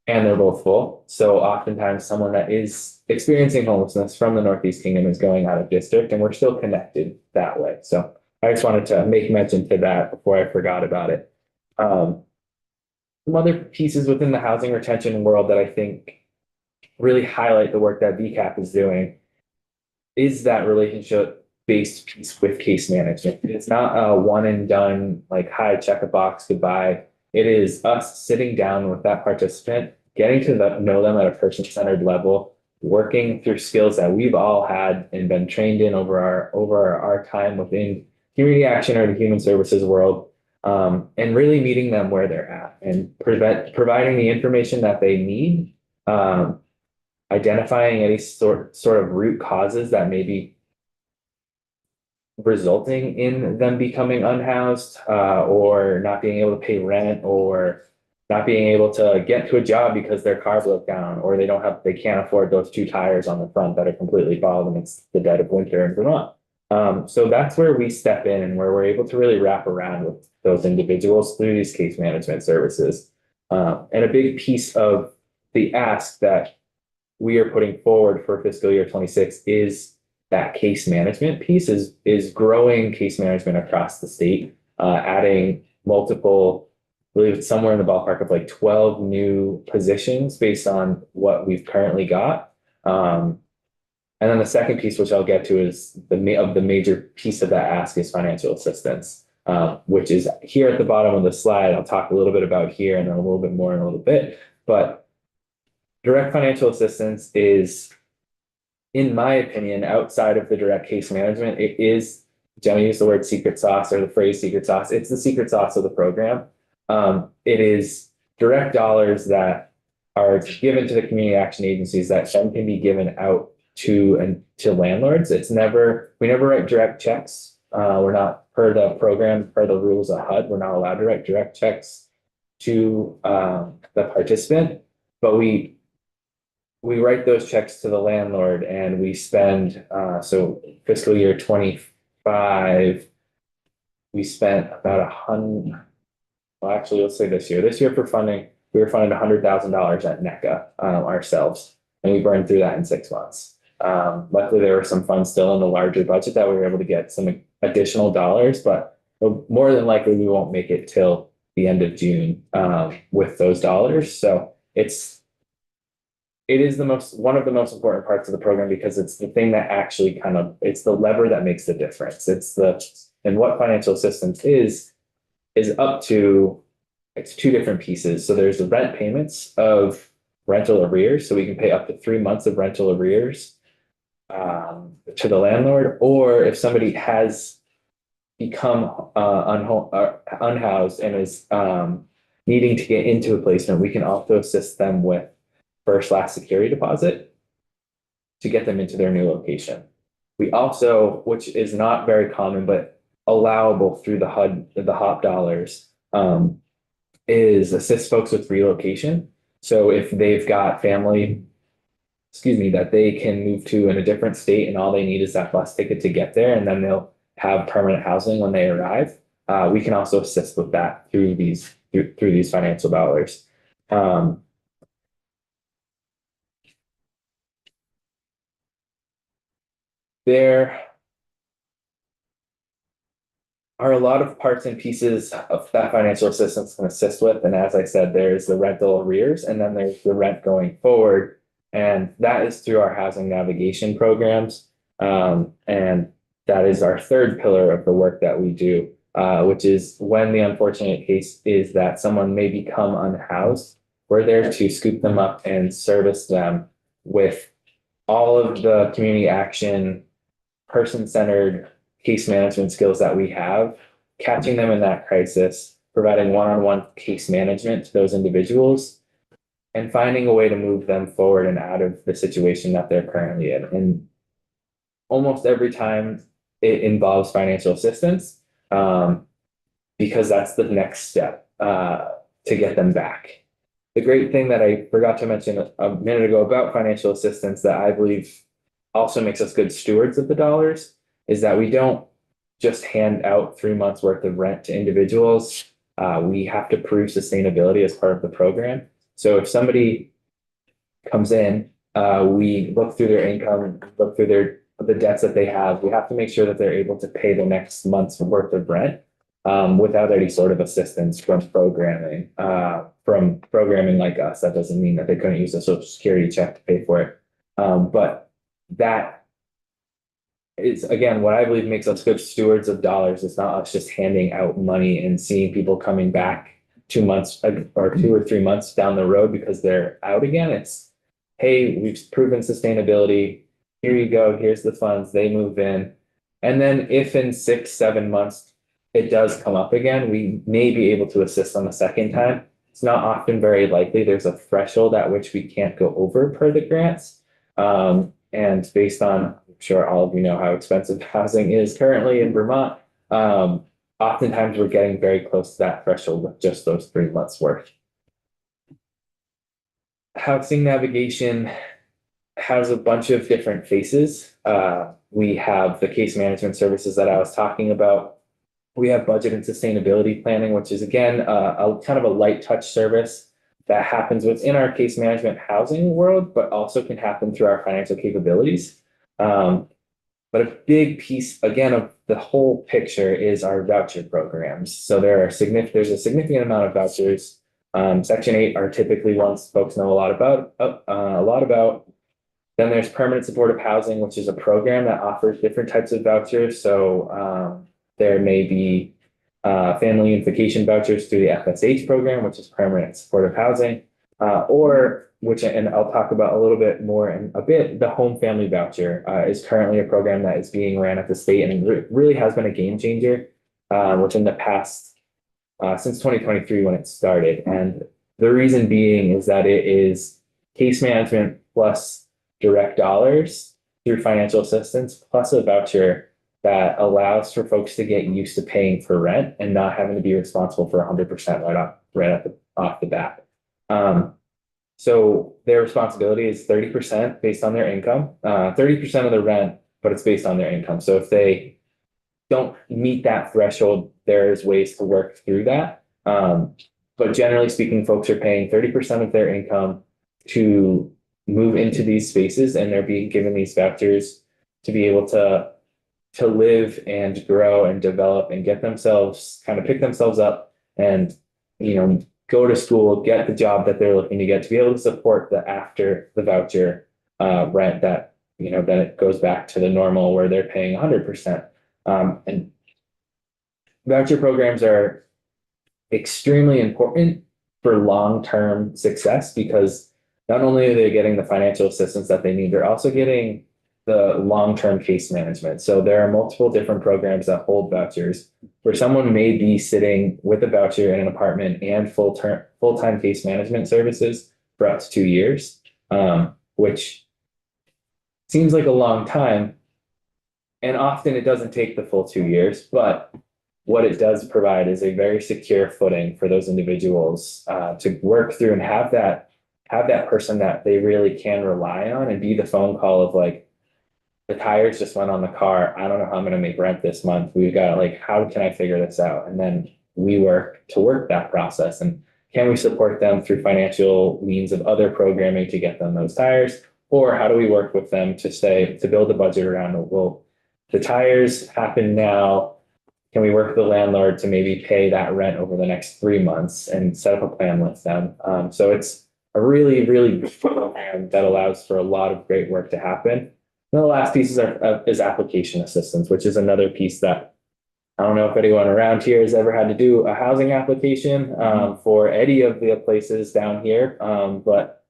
[SPEAKER 16] and they're both full. So oftentimes someone that is experiencing homelessness from the Northeast Kingdom is going out of district, and we're still connected that way. So I just wanted to make mention to that before I forgot about it. Some other pieces within the housing retention world that I think really highlight the work that VCAP is doing is that relationship-based piece with case management. It's not a one and done, like, hi, check a box, goodbye. It is us sitting down with that participant, getting to know them at a person-centered level, working through skills that we've all had and been trained in over our time within community action or the human services world, and really meeting them where they're at and providing the information that they need, identifying any sort of root causes that may be resulting in them becoming unhoused, or not being able to pay rent, or not being able to get to a job because their car broke down, or they can't afford those two tires on the front that are completely bald and it's the dead of winter in Vermont. So that's where we step in and where we're able to really wrap around with those individuals through these case management services. And a big piece of the ask that we are putting forward for fiscal year 26 is that case management piece, is growing case management across the state, adding multiple, I believe it's somewhere in the ballpark of like 12 new positions based on what we've currently got. And then the second piece, which I'll get to, is the major piece of that ask is financial assistance, which is here at the bottom of the slide. I'll talk a little bit about here and then a little bit more in a little bit, but direct financial assistance is, in my opinion, outside of the direct case management, it is, Jenna used the word secret sauce or the phrase secret sauce. It's the secret sauce of the program. It is direct dollars that are given to the community action agencies that then can be given out to landlords. We never write direct checks. We're not, per the program, per the rules of HUD, we're not allowed to write direct checks to the participant, but we write those checks to the landlord, and we spend, so fiscal year 25, we spent about actually, let's say this year for funding, we were funding $100,000 at NECA ourselves, and we burned through that in 6 months. Luckily, there were some funds still in the larger budget that we were able to get some additional dollars, but more than likely we won't make it till the end of June with those dollars. So it is one of the most important parts of the program, because it's the thing that actually it's the lever that makes the difference. And what financial assistance is up to, it's two different pieces. So there's the rent payments of rental arrears. So we can pay up to 3 months of rental arrears to the landlord, or if somebody has become unhoused and is needing to get into a placement, we can also assist them with first last security deposit to get them into their new location. We also, which is not very common but allowable through the HUD, the HOP dollars, is assist folks with relocation. So if they've got family, that they can move to in a different state and all they need is that bus ticket to get there, and then they'll have permanent housing when they arrive. We can also assist with that through these financial dollars. There are a lot of parts and pieces of that financial assistance can assist with. And as I said, there's the rental arrears and then there's the rent going forward. And that is through our housing navigation programs. And that is our third pillar of the work that we do, which is when the unfortunate case is that someone may become unhoused, we're there to scoop them up and service them with all of the community action, person-centered case management skills that we have, catching them in that crisis, providing one-on-one case management to those individuals, and finding a way to move them forward and out of the situation that they're currently in. And almost every time it involves financial assistance, because that's the next step to get them back. The great thing that I forgot to mention a minute ago about financial assistance that I believe also makes us good stewards of the dollars is that we don't just hand out 3 months worth of rent to individuals. We have to prove sustainability as part of the program. So if somebody comes in, we look through their income, look through the debts that they have. We have to make sure that they're able to pay the next month's worth of rent without any sort of assistance from programming. From programming like us, that doesn't mean that they couldn't use a social security check to pay for it. But that is, again, what I believe makes us good stewards of dollars. It's not us just handing out money and seeing people coming back 2 months or 2 or 3 months down the road because they're out again. It's, hey, we've proven sustainability. Here you go. Here's the funds. They move in. And then if in 6, 7 months it does come up again, we may be able to assist them a second time. It's not often very likely. There's a threshold at which we can't go over per the grants. And based on, I'm sure all of you know how expensive housing is currently in Vermont, oftentimes we're getting very close to that threshold with just those 3 months worth. Housing navigation has a bunch of different faces. We have the case management services that I was talking about. We have budget and sustainability planning, which is again, a kind of a light touch service that happens within our case management housing world, but also can happen through our financial capabilities. But a big piece, again, of the whole picture is our voucher programs. So there's a significant amount of vouchers. Section 8 are typically ones folks know a lot about. Then there's permanent supportive housing, which is a program that offers different types of vouchers. So there may be family unification vouchers through the FSH program, which is permanent supportive housing, and I'll talk about a little bit more in a bit, the home family voucher is currently a program that is being ran at the state and really has been a game changer within the past, since 2023 when it started. And the reason being is that it is case management plus direct dollars through financial assistance plus a voucher that allows for folks to get used to paying for rent and not having to be responsible for 100% right off the bat. So their responsibility is 30% based on their income, 30% of the rent, but it's based on their income. So if they don't meet that threshold, there's ways to work through that. But generally speaking, folks are paying 30% of their income to move into these spaces, and they're being given these vouchers to be able to live and grow and develop and get themselves, kind of pick themselves up and, go to school, get the job that they're looking to get, to be able to support the after the voucher rent that, then it goes back to the normal where they're paying 100%. And voucher programs are extremely important for long-term success because not only are they getting the financial assistance that they need, they're also getting the long-term case management. So there are multiple different programs that hold vouchers where someone may be sitting with a voucher in an apartment and full-time case management services for up to 2 years, which seems like a long time. And often it doesn't take the full 2 years, but what it does provide is a very secure footing for those individuals to work through and have that have that person that they really can rely on and be the phone call of like, the tires just went on the car. I don't know how I'm gonna make rent this month. We've got like, how can I figure this out? And then we work to work that process. And can we support them through financial means of other programming to get them those tires? Or how do we work with them to say, to build a budget around, well, the tires happen now. Can we work with the landlord to maybe pay that rent over the next 3 months and set up a plan with them? So it's a really, really good program that allows for a lot of great work to happen. And the last piece is application assistance, which is another piece that I don't know if anyone around here has ever had to do a housing application for any of the places down here. But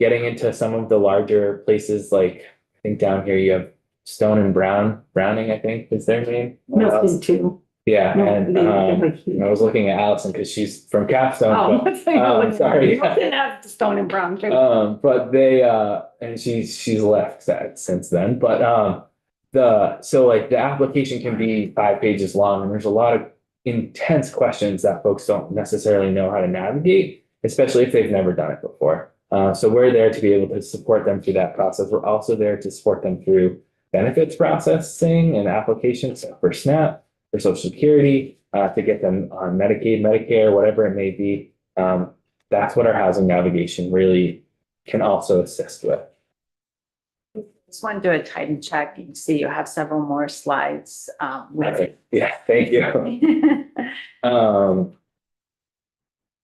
[SPEAKER 16] getting into some of the larger places, like I think down here you have Stone and Browning, I think is their name.
[SPEAKER 5] Milton too.
[SPEAKER 16] Yeah,
[SPEAKER 5] No,
[SPEAKER 16] and
[SPEAKER 5] they're huge.
[SPEAKER 16] I was looking at Allison because she's from Capstone.
[SPEAKER 5] Oh,
[SPEAKER 16] but, sorry.
[SPEAKER 5] You can have Stone and Brown too.
[SPEAKER 16] But they and she's left that since then. But the application can be 5 pages long, and there's a lot of intense questions that folks don't necessarily know how to navigate, especially if they've never done it before. So we're there to be able to support them through that process. We're also there to support them through benefits processing and applications for SNAP, for Social Security, to get them on Medicaid, Medicare, whatever it may be. That's what our housing navigation really can also assist with.
[SPEAKER 1] Just want to do a title check. You can see you have several more slides.
[SPEAKER 16] Okay. Yeah, thank you.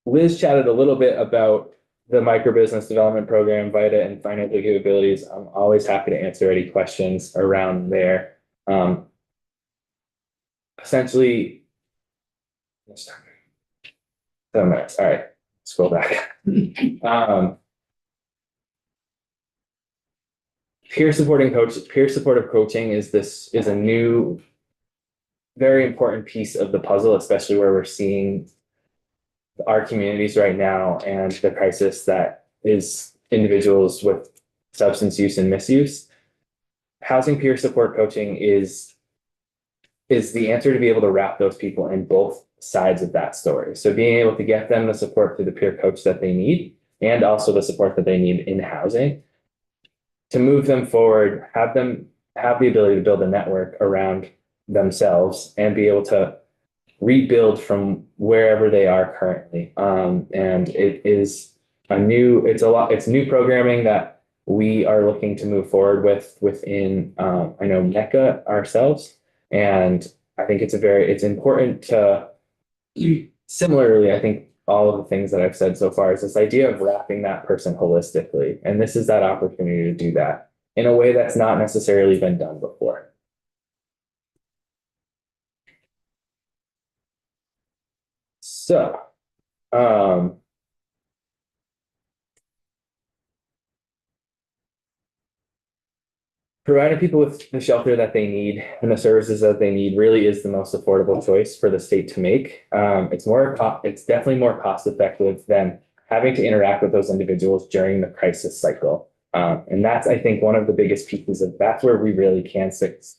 [SPEAKER 16] Liz chatted a little bit about the microbusiness development program, VITA, and financial capabilities. I'm always happy to answer any questions around there. Essentially, 7 minutes. All right, scroll back. Peer supportive coaching is a new, very important piece of the puzzle, especially where we're seeing our communities right now and the crisis that is individuals with substance use and misuse. Housing peer support coaching is the answer to be able to wrap those people in both sides of that story. So being able to get them the support through the peer coach that they need, and also the support that they need in housing to move them forward, have them have the ability to build a network around themselves and be able to rebuild from wherever they are currently. And it's new programming that we are looking to move forward within, I know NECA ourselves. And I think it's important to, similarly, I think all of the things that I've said so far is this idea of wrapping that person holistically. And this is that opportunity to do that in a way that's not necessarily been done before. So, providing people with the shelter that they need and the services that they need really is the most affordable choice for the state to make. It's definitely more cost effective than having to interact with those individuals during the crisis cycle. And that's, I think, one of the biggest pieces of that's where we really can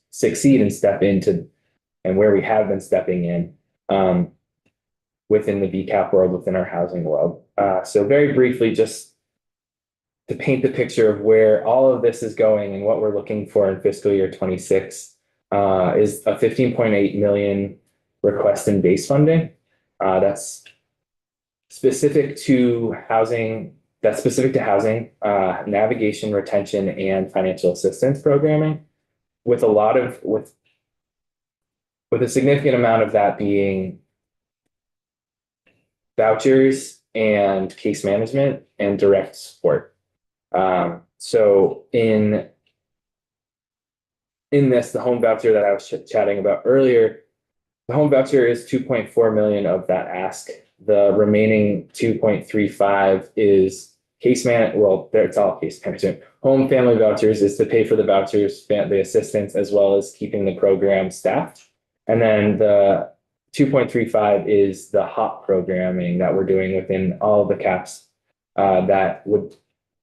[SPEAKER 16] succeed and step into, and where we have been stepping in within the VCAP world, within our housing world. So very briefly, just to paint the picture of where all of this is going and what we're looking for in fiscal year 26 is a 15.8 million request in base funding. That's specific to housing, navigation, retention, and financial assistance programming, with a significant amount of that being vouchers and case management and direct support. So in this, the home voucher that I was chatting about earlier, the home voucher is 2.4 million of that ask. The remaining 2.35 is it's all case management. Home family vouchers is to pay for the vouchers, the assistance, as well as keeping the program staffed. And then the 2.35 is the HOP programming that we're doing within all of the CAPs that would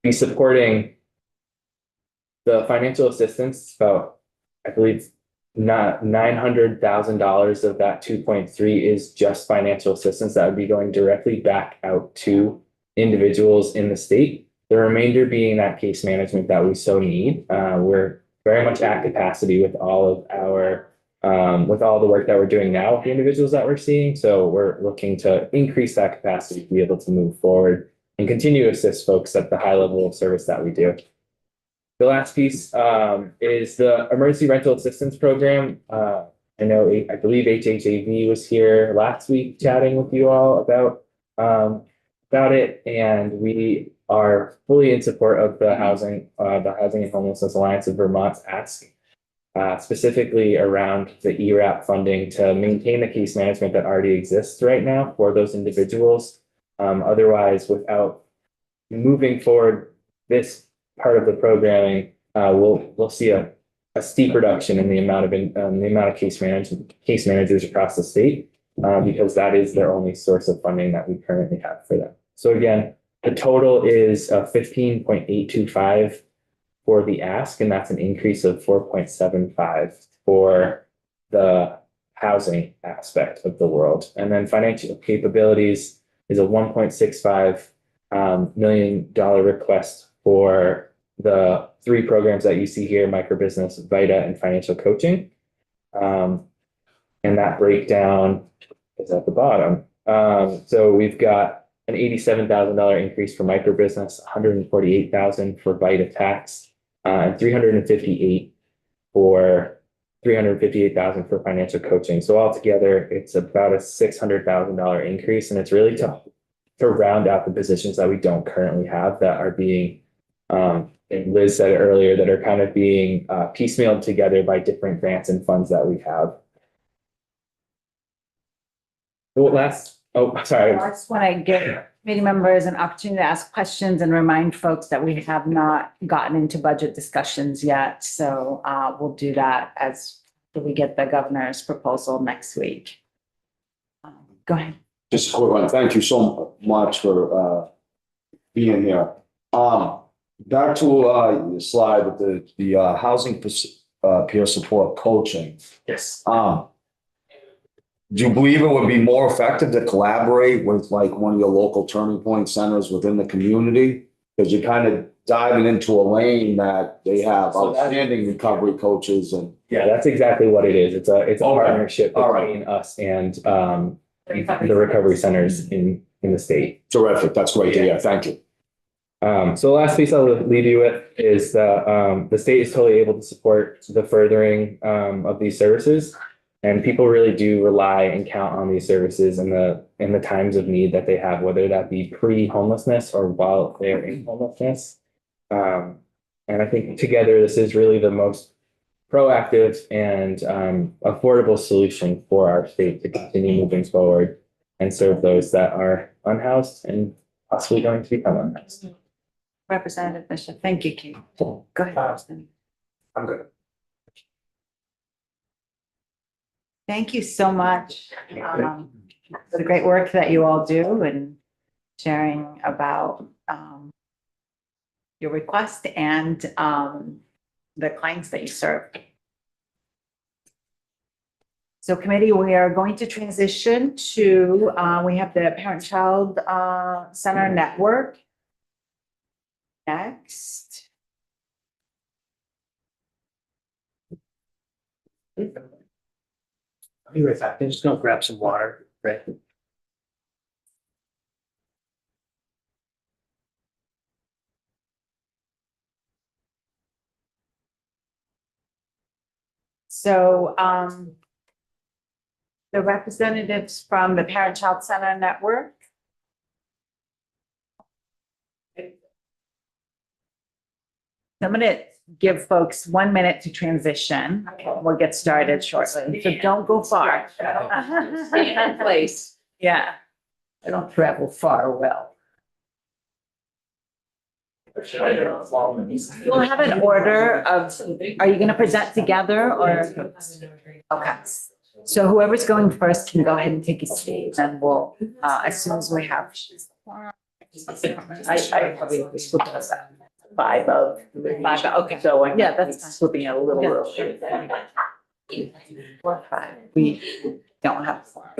[SPEAKER 16] be supporting the financial assistance. About, I believe, not $900,000 of that 2.3 is just financial assistance that would be going directly back out to individuals in the state The remainder being that case management that we so need. We're very much at capacity with all of our with all the work that we're doing now with the individuals that we're seeing. So we're looking to increase that capacity to be able to move forward and continue to assist folks at the high level of service that we do. The last piece is the Emergency Rental Assistance Program. I believe HHAV was here last week chatting with you all about it, and we are fully in support of the Housing and Homelessness Alliance of Vermont's ask, specifically around the ERAP funding to maintain the case management that already exists right now for those individuals. Otherwise, without moving forward this part of the programming, we'll see a steep reduction in the amount of case managers across the state, because that is their only source of funding that we currently have for them. So again, the total is 15.825 for the ask, and that's an increase of 4.75 for the housing aspect of the world. And then financial capabilities is a $1.65 million request for the three programs that you see here: microbusiness, VITA, and financial coaching. And that breakdown is at the bottom. So we've got an $87,000 increase for microbusiness, $148,000 for VITA tax, and $358,000 for financial coaching. So altogether, it's about a $600,000 increase, and it's really to round out the positions that we don't currently have that are being, and Liz said it earlier, that are kind of being piecemealed together by different grants and funds that we have. Sorry.
[SPEAKER 1] I just want to give committee members an opportunity to ask questions and remind folks that we have not gotten into budget discussions yet. So we'll do that as we get the governor's proposal next week. Go ahead.
[SPEAKER 17] Just a quick one. Thank you so much for being here. Back to your slide with the housing peer support coaching.
[SPEAKER 12] Yes.
[SPEAKER 17] Do you believe it would be more effective to collaborate with like one of your local turning point centers within the community? Because you're kind of diving into a lane that they have outstanding recovery coaches and.
[SPEAKER 16] Yeah, that's exactly what it is. It's a partnership between us and the recovery centers in the state.
[SPEAKER 17] Terrific. That's great to hear. Thank you.
[SPEAKER 16] So the last piece I'll leave you with is that the state is totally able to support the furthering of these services. And people really do rely and count on these services in the times of need that they have, whether that be pre-homelessness or while they're in homelessness. And I think together, this is really the most proactive and affordable solution for our state to continue moving forward and serve those that are unhoused and possibly going to become unhoused.
[SPEAKER 1] Representative Bishop, thank you, Kate. Go ahead.
[SPEAKER 17] I'm good.
[SPEAKER 1] Thank you so much for the great work that you all do and sharing about your request and the clients that you serve. So committee, we are going to transition to, we have the Parent-Child Center Network next.
[SPEAKER 13] I'll be right back. I'm just gonna grab some water, right?
[SPEAKER 1] So the representatives from the Parent-Child Center Network. I'm going to give folks 1 minute to transition. We'll get started shortly. So don't go far.
[SPEAKER 2] Stay in place.
[SPEAKER 1] Yeah.
[SPEAKER 2] I don't travel far well.
[SPEAKER 1] We'll have an order of, are you going to present together or? Okay. So whoever's going first can go ahead and take a seat and we'll, as soon as we have.
[SPEAKER 2] I probably slipped us out. Five, okay. So I'm
[SPEAKER 1] that's fine.
[SPEAKER 2] slipping out a little early.
[SPEAKER 1] 4 or 5. We don't have 4.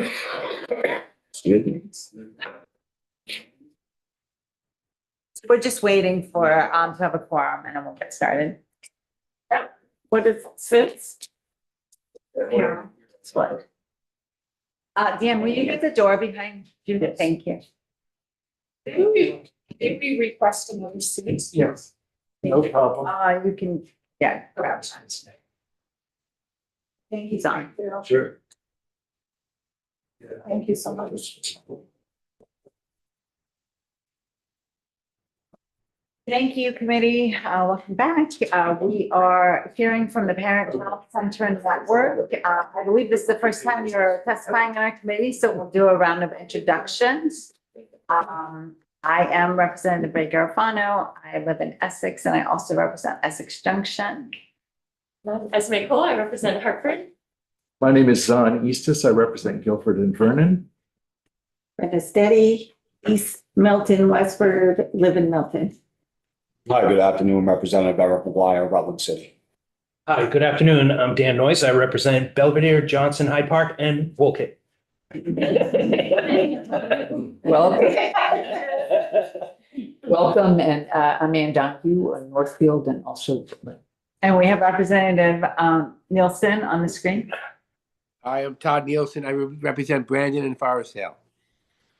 [SPEAKER 1] We're just waiting for, to have a quorum and then we'll get started.
[SPEAKER 2] What is this?
[SPEAKER 1] Yeah. Dan, will you get the door behind Judith? Thank you.
[SPEAKER 15] Did we request another seat?
[SPEAKER 13] Yes. No problem.
[SPEAKER 1] You can, yeah, grab. Thank you, Zon.
[SPEAKER 3] Sure.
[SPEAKER 15] Thank you so much.
[SPEAKER 1] Thank you, committee. Welcome back. We are hearing from the Parent Child Center Network. I believe this is the first time you're testifying in our committee, so we'll do a round of introductions. I am Representative Ray Garofano. I live in Essex and I also represent Essex Junction.
[SPEAKER 15] Esme Cole, I represent Hartford.
[SPEAKER 4] My name is Zon Eastis. I represent Guilford and Vernon.
[SPEAKER 5] Brenda Steady, East Milton, Westford, live in Milton.
[SPEAKER 17] Hi, good afternoon, Representative Eric McGuire, Rutland City.
[SPEAKER 18] Hi, good afternoon. I'm Dan Noyce. I represent Belvedere, Johnson, Hyde Park, and Woolkit.
[SPEAKER 2] Welcome, and I'm Ann Donahue, Northfield, and also.
[SPEAKER 1] And we have Representative Nielsen on the screen.
[SPEAKER 6] I am Todd Nielsen. I represent Brandon and Forest Hill.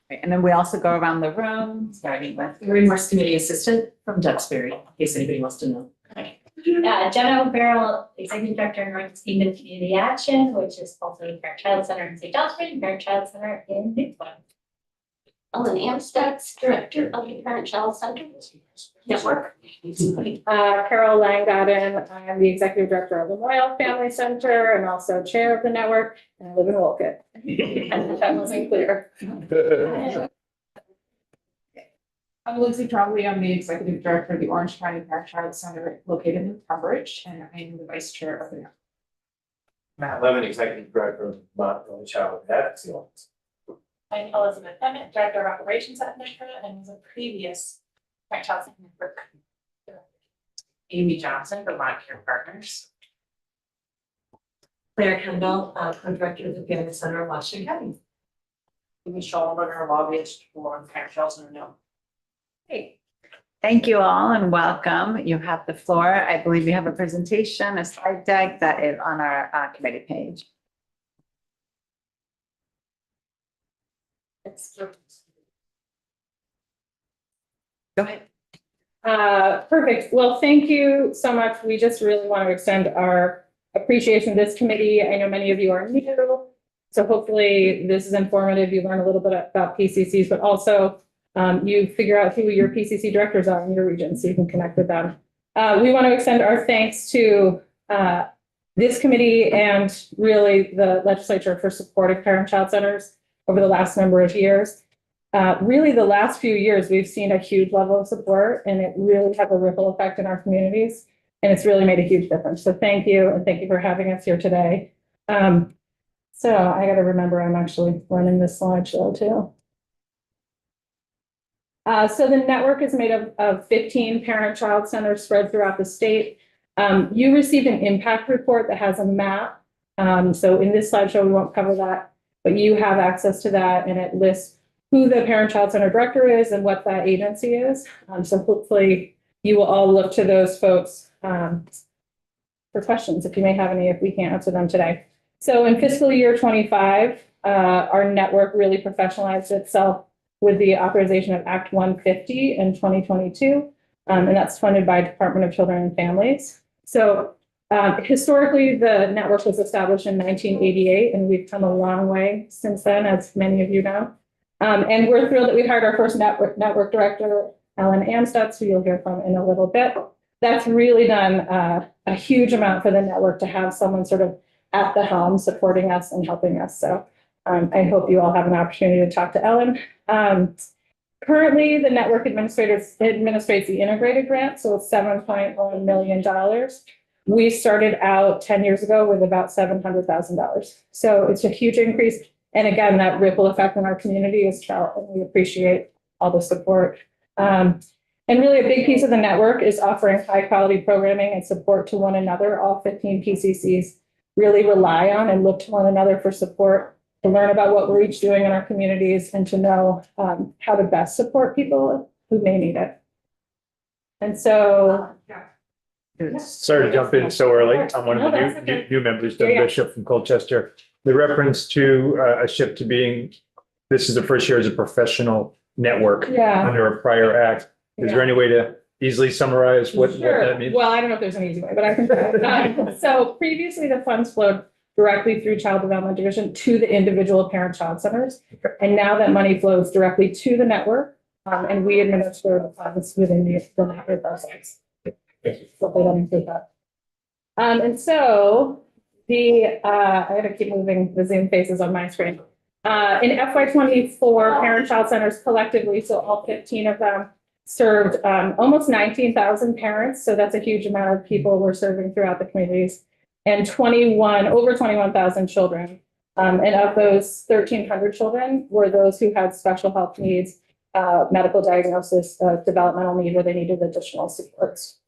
[SPEAKER 1] And then we also go around the room, starting with.
[SPEAKER 19] Green Morse Committee Assistant from Duxbury, in case anybody wants to know.
[SPEAKER 7] Jenna O'Farrell, Executive Director, Northeast Kingdom Community Action, which is also the Parent Child Center in St. Duxbury, and Parent Child Center in Newfoundland.
[SPEAKER 20] Ellen Amstutz, Director of the Parent Child Center Network.
[SPEAKER 15] Carol Langadden, I am the Executive Director of the Royal Family Center and also Chair of the network, and I live in Woolkit. That wasn't clear.
[SPEAKER 21] I'm Lindsay Trombley. I'm the Executive Director of the Orange County Parent Child Center located in Tunbridge, and I am the Vice Chair of the network.
[SPEAKER 8] Matt Levin, Executive Director of Vermont Early Childhood Advocacy Alliance.
[SPEAKER 15] I'm Elizabeth Emmett, Director of Operations at NICRA, and was a previous Parent Child Center network.
[SPEAKER 19] Amy Johnson, Vermont Care Partners.
[SPEAKER 20] Claire Kendall, Co-Director of the Family Center of Washington County.
[SPEAKER 19] Amy Schollenberger, lobbyist for Parent Child Center now.
[SPEAKER 1] Great. Thank you all and welcome. You have the floor. I believe you have a presentation, a slide deck that is on our committee page. Go ahead.
[SPEAKER 15] Perfect. Well, thank you so much. We just really want to extend our appreciation to this committee. I know many of you are new, so hopefully this is informative. You learn a little bit about PCCs, but also you figure out who your PCC directors are in your region so you can connect with them. We want to extend our thanks to this committee and really the legislature for supporting parent child centers over the last number of years. Really, the last few years, we've seen a huge level of support, and it really has a ripple effect in our communities, and it's really made a huge difference. So thank you, and thank you for having us here today. So I got to remember I'm actually running this slideshow too. So the network is made of 15 parent-child centers spread throughout the state. You received an impact report that has a map. So in this slideshow, we won't cover that, but you have access to that, and it lists who the parent-child center director is and what that agency is. So hopefully you will all look to those folks for questions, if you may have any, if we can't answer them today. So in fiscal year 25, our network really professionalized itself with the authorization of Act 150 in 2022, and that's funded by Department of Children and Families. So historically, the network was established in 1988, and we've come a long way since then, as many of you know. And we're thrilled that we hired our first network director, Ellen Amstutz, who you'll hear from in a little bit. That's really done a huge amount for the network to have someone sort of at the helm supporting us and helping us. So I hope you all have an opportunity to talk to Ellen. Currently, the network administrates the integrated grant, so it's $7.1 million. We started out 10 years ago with about $700,000. So it's a huge increase. And again, that ripple effect in our community is felt, and we appreciate all the support. And really a big piece of the network is offering high quality programming and support to one another. All 15 PCCs really rely on and look to one another for support, to learn about what we're each doing in our communities and to know how to best support people who may need it. And so,
[SPEAKER 3] Sorry to jump in so early. I'm one
[SPEAKER 15] No,
[SPEAKER 3] of the
[SPEAKER 15] that's okay.
[SPEAKER 3] new members, Doug
[SPEAKER 15] Yeah, yeah.
[SPEAKER 3] Bishop from Colchester. The reference to a shift to being, this is the first year as a professional network
[SPEAKER 15] Yeah.
[SPEAKER 3] under a prior act. Is there any way to easily summarize what
[SPEAKER 15] Sure.
[SPEAKER 3] that means?
[SPEAKER 15] Well, I don't know if there's an easy way, but I can try. So previously, the funds flowed directly through Child Development Division to the individual parent-child centers. And now that money flows directly to the network, and we administer the funds within the network ourselves. So they don't include that. And so I gotta keep moving the Zoom faces on my screen. In FY '24, parent-child centers collectively, so all 15 of them, served almost 19,000 parents. So that's a huge amount of people we're serving throughout the communities, and over 21,000 children. And of those 1,300 children were those who had special health needs, medical diagnosis, developmental need where they needed additional supports.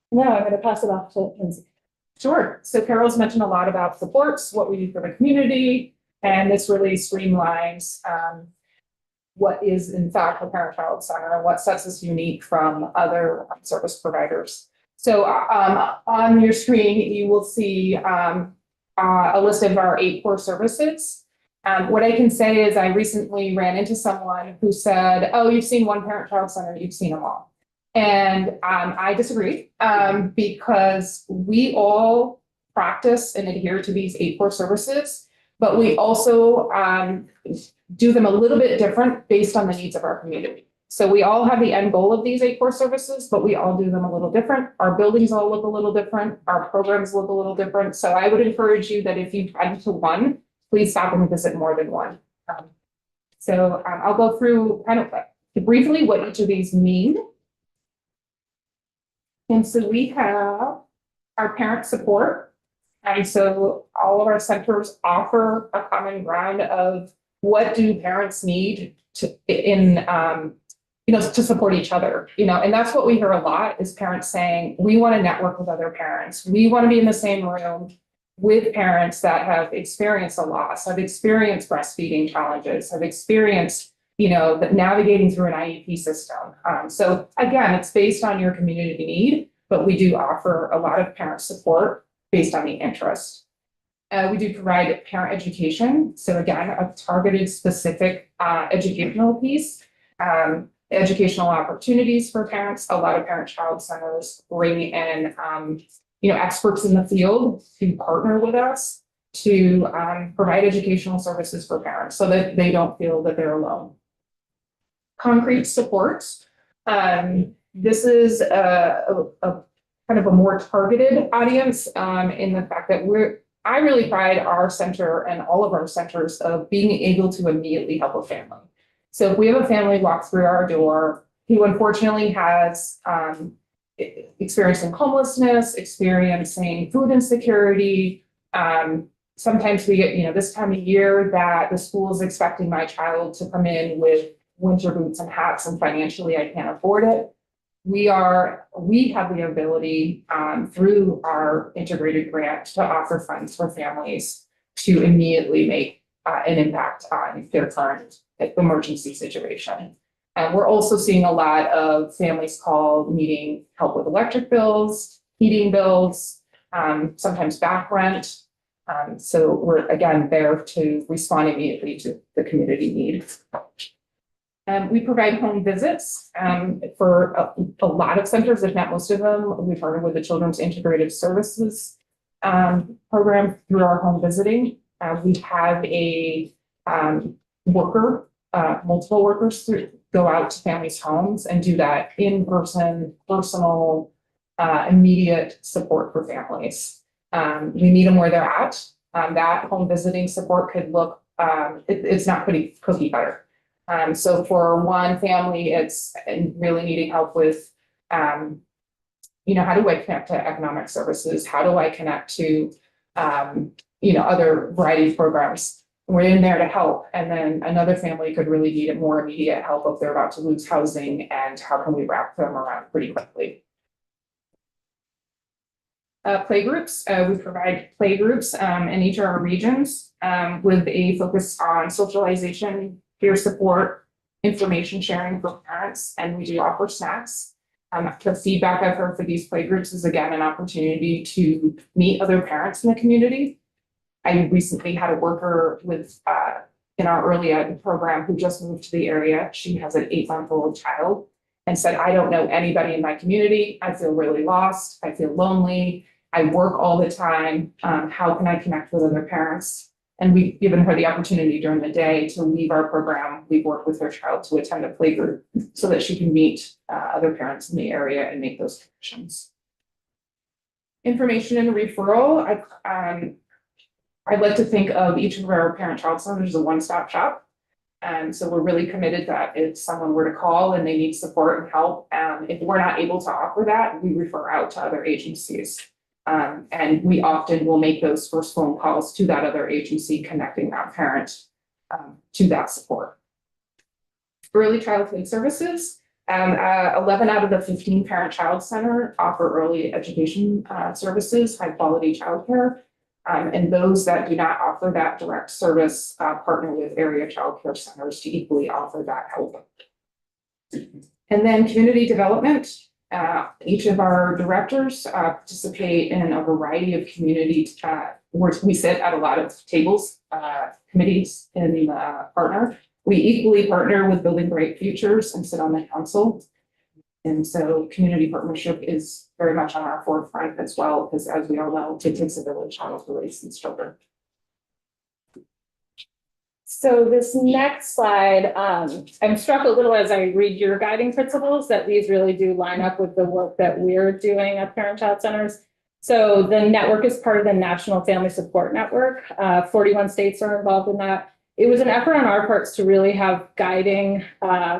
[SPEAKER 15] Now I'm going to pass it off to Lindsay.
[SPEAKER 21] Sure. So Carol's mentioned a lot about supports, what we do for the community, and this really streamlines what is in fact a parent-child center and what sets us unique from other service providers. So on your screen, you will see a list of our 8 core services. What I can say is I recently ran into someone who said, oh, you've seen one parent-child center, you've seen them all. And I disagree because we all practice and adhere to these 8 core services, but we also do them a little bit different based on the needs of our community. So we all have the end goal of these 8 core services, but we all do them a little different. Our buildings all look a little different. Our programs look a little different. So I would encourage you that if you've been to one, please stop and visit more than one. I'll go through kind of briefly what each of these mean. And so we have our parent support. And so all of our centers offer a common ground of what do parents need to support each other, and that's what we hear a lot is parents saying, we want to network with other parents. We want to be in the same room with parents that have experienced a loss, have experienced breastfeeding challenges, have experienced, navigating through an IEP system. So again, it's based on your community need, but we do offer a lot of parent support based on the interest. We do provide parent education. So again, a targeted specific educational piece, educational opportunities for parents. A lot of parent-child centers bring in, experts in the field to partner with us to provide educational services for parents so that they don't feel that they're alone. Concrete supports. This is a kind of a more targeted audience in the fact that I really pride our center and all of our centers of being able to immediately help a family. So if we have a family walk through our door who unfortunately has experiencing homelessness, experiencing food insecurity, sometimes we get, this time of year that the school is expecting my child to come in with winter boots and hats and financially I can't afford it. We have the ability through our integrated grant to offer funds for families to immediately make an impact on their current emergency situation. And we're also seeing a lot of families call needing help with electric bills, heating bills, sometimes back rent. So we're again there to respond immediately to the community needs. We provide home visits for a lot of centers, if not most of them. We partner with the Children's Integrated Services program through our home visiting. We have a multiple workers go out to families' homes and do that in-person, personal, immediate support for families. We meet them where they're at. That home visiting support could look, it's not pretty cookie cutter. So for one family, it's really needing help with, how do I connect to economic services? How do I connect to, other variety of programs? We're in there to help. And then another family could really need more immediate help if they're about to lose housing, and how can we wrap them around pretty quickly? Playgroups, we provide playgroups in each of our regions with a focus on socialization, peer support, information sharing for parents, and we do offer snacks. The feedback I've heard for these playgroups is again, an opportunity to meet other parents in the community. I recently had a worker with, in our early ed program who just moved to the area. She has an 8-month-old child and said, I don't know anybody in my community. I feel really lost. I feel lonely. I work all the time. How can I connect with other parents? And we've given her the opportunity during the day to leave our program. We've worked with her child to attend a playgroup so that she can meet other parents in the area and make those connections. Information and referral. I'd like to think of each of our parent-child centers as a one-stop shop. And so we're really committed that if someone were to call and they need support and help, if we're not able to offer that, we refer out to other agencies. And we often will make those first phone calls to that other agency, connecting that parent to that support. Early childhood services. 11 out of the 15 parent-child center offer early education services, high-quality childcare. And those that do not offer that direct service partner with area childcare centers to equally offer that help. And then community development. Each of our directors participate in a variety of community where we sit at a lot of tables, committees in partner. We equally partner with Building Bright Futures and sit on the council. And so community partnership is very much on our forefront as well, because as we all know, it takes a village to raise these children.
[SPEAKER 15] So this next slide, I'm struck a little as I read your guiding principles that these really do line up with the work that we're doing at parent-child centers. So the network is part of the National Family Support Network. 41 states are involved in that. It was an effort on our parts to really have guiding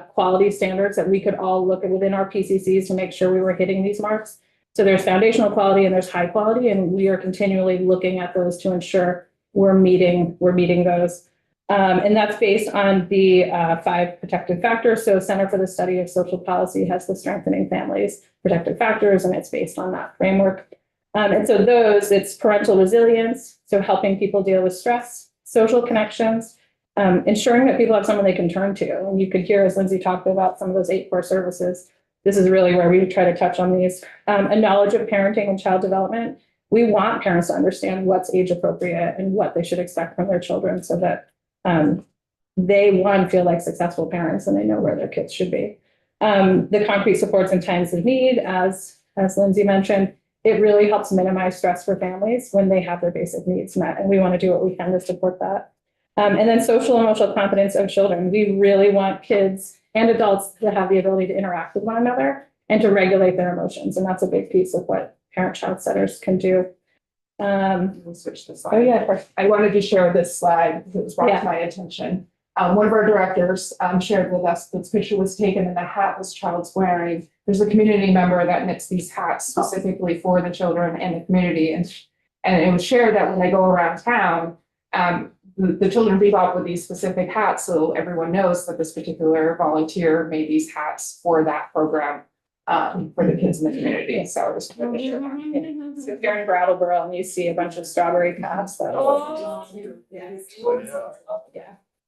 [SPEAKER 15] quality standards that we could all look at within our PCCs to make sure we were hitting these marks. So there's foundational quality and there's high quality, and we are continually looking at those to ensure we're meeting those. And that's based on the 5 protective factors. So Center for the Study of Social Policy has the Strengthening Families protective factors, and it's based on that framework. And so it's parental resilience, so helping people deal with stress, social connections, ensuring that people have someone they can turn to. And you could hear as Lindsay talked about some of those 8 core services. This is really where we try to touch on these. A knowledge of parenting and child development. We want parents to understand what's age appropriate and what they should expect from their children so that they feel like successful parents and they know where their kids should be. The concrete supports in times of need, as Lindsay mentioned, it really helps minimize stress for families when they have their basic needs met, and we want to do what we can to support that. And then social and emotional competence of children. We really want kids and adults to have the ability to interact with one another and to regulate their emotions, and that's a big piece of what parent-child centers can do.
[SPEAKER 21] We'll switch the slide.
[SPEAKER 15] Oh yeah, of course.
[SPEAKER 21] I wanted to share this slide because it was brought
[SPEAKER 15] Yeah.
[SPEAKER 21] to my attention. One of our directors shared with us this picture was taken and the hat this child's wearing. There's a community member that knits these hats specifically for the children and the community. And it was shared that when they go around town, the children leave out with these specific hats. So everyone knows that this particular volunteer made these hats for that program for the kids in the community. So I was going to share that.
[SPEAKER 15] So if you're in Brattleboro and you see a bunch of strawberry caps, yeah.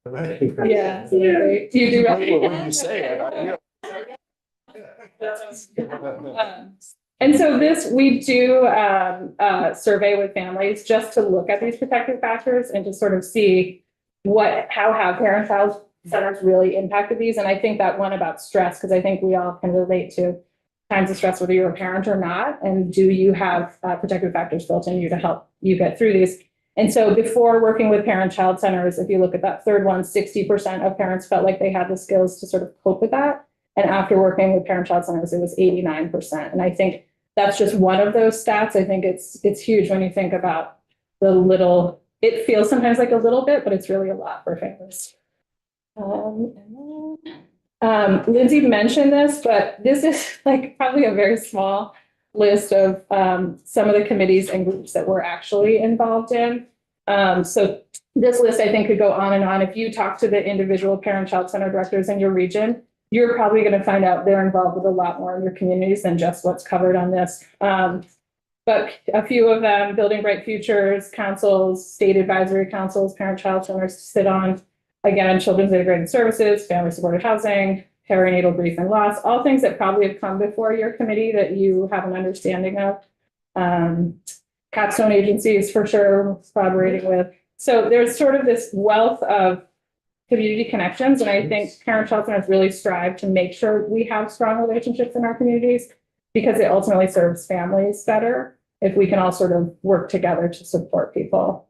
[SPEAKER 15] Yeah. Do you do that?
[SPEAKER 4] When you say it,
[SPEAKER 15] And so we do a survey with families just to look at these protective factors and to sort of see how have parent-child centers really impacted these. And I think that one about stress, because I think we all can relate to times of stress, whether you're a parent or not, and do you have protective factors built in you to help you get through these? And so before working with parent-child centers, if you look at that third one, 60% of parents felt like they had the skills to sort of cope with that. And after working with parent-child centers, it was 89%. And I think that's just one of those stats. I think it's huge when you think about the little, it feels sometimes like a little bit, but it's really a lot for families. Lindsay mentioned this, but this is like probably a very small list of some of the committees and groups that we're actually involved in. So this list, I think, could go on and on. If you talk to the individual parent-child center directors in your region, you're probably going to find out they're involved with a lot more in your communities than just what's covered on this. But a few of them, Building Bright Futures, councils, state advisory councils, parent-child centers sit on, again, children's integrated services, family supported housing,
[SPEAKER 21] perinatal grief and loss, all things that probably have come before your committee that you have an understanding of. Capstone agencies for sure collaborating with. So there's sort of this wealth of community connections. And I think Parent Child Centers really strive to make sure we have strong relationships in our communities because it ultimately serves families better if we can all sort of work together to support people.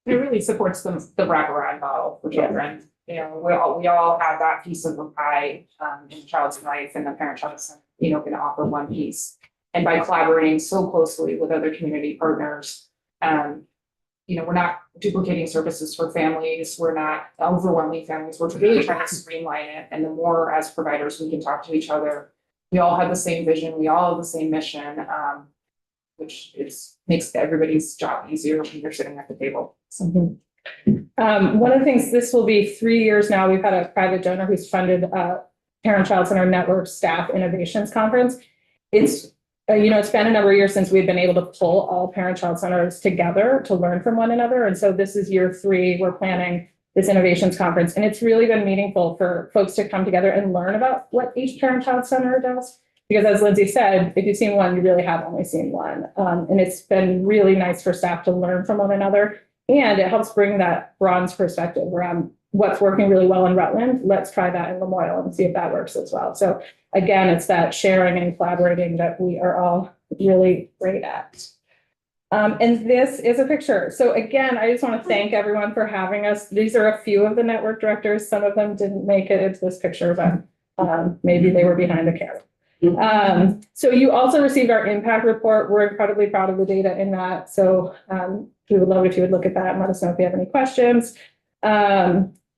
[SPEAKER 21] It really supports the wraparound model for children. You know, we all have that piece of the pie in a child's life, and the Parent Child Center, you know, can offer one piece. And by collaborating so closely with other community partners, you know, we're not duplicating services for families. We're not overwhelming families. We're really trying to streamline it. And the more as providers we can talk to each other, we all have the same vision. We all have the same mission, which makes everybody's job easier when you're sitting at the table. One of the things, this will be 3 years now. We've had a private donor who's funded Parent Child Center Network Staff Innovations Conference. It's you know, it's been a number of years since we've been able to pull all Parent Child Centers together to learn from one another. And so this is year 3. We're planning this innovations conference, and it's really been meaningful for folks to come together and learn about what each Parent Child Center does. Because as Lindsay said, if you've seen one, you really have only seen one. And it's been really nice for staff to learn from one another. And it helps bring that bronze perspective around what's working really well in Rutland. Let's try that in Lamoille and see if that works as well. So again, it's that sharing and collaborating that we are all really great at. And this is a picture. So again, I just want to thank everyone for having us. These are a few of the network directors. Some of them didn't make it into this picture, but maybe they were behind the camera. So you also received our impact report. We're incredibly proud of the data in that. So we would love if you would look at that and let us know if you have any questions.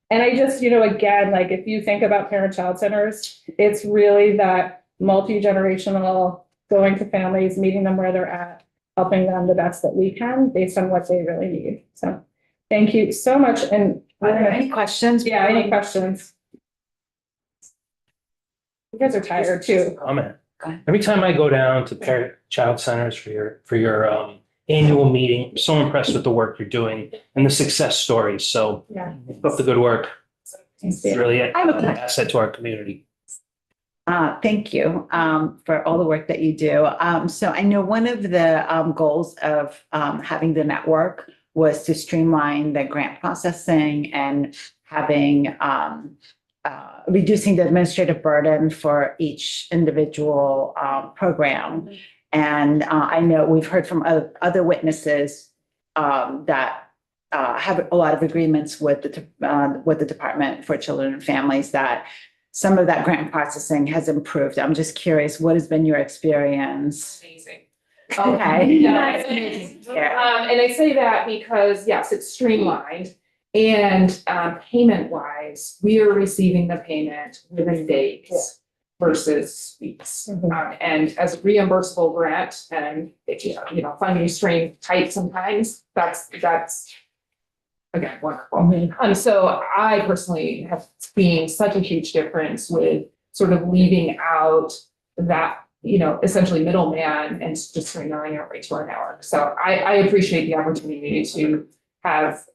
[SPEAKER 21] And I just, you know, again, like if you think about Parent Child Centers, it's really that multi-generational going to families, meeting them where they're at, helping them the best that we can based on what they really need. So thank you so much. And
[SPEAKER 1] are there any questions?
[SPEAKER 21] Yeah, any questions? You guys are tired too.
[SPEAKER 18] Comment. Every time I go down to Parent Child Centers for your annual meeting, I'm so impressed with the work you're doing and the success stories. So keep up the good work. It's really an asset to our community.
[SPEAKER 1] Thank you for all the work that you do. So I know one of the goals of having the network was to streamline the grant processing and having reducing the administrative burden for each individual program. And I know we've heard from other witnesses that have a lot of agreements with the Department for Children and Families that some of that grant processing has improved. I'm just curious, what has been your experience?
[SPEAKER 21] Amazing.
[SPEAKER 1] Okay.
[SPEAKER 21] Yeah, it's amazing. And I say that because yes, it's streamlined. And payment wise, we are receiving the payment within days versus weeks. And as a reimbursable grant, and if you know, funding restraint tight sometimes, that's again wonderful. So I personally have seen such a huge difference with sort of leaving out that, you know, essentially middleman and just streamlining it right to our network. So I appreciate the opportunity to have,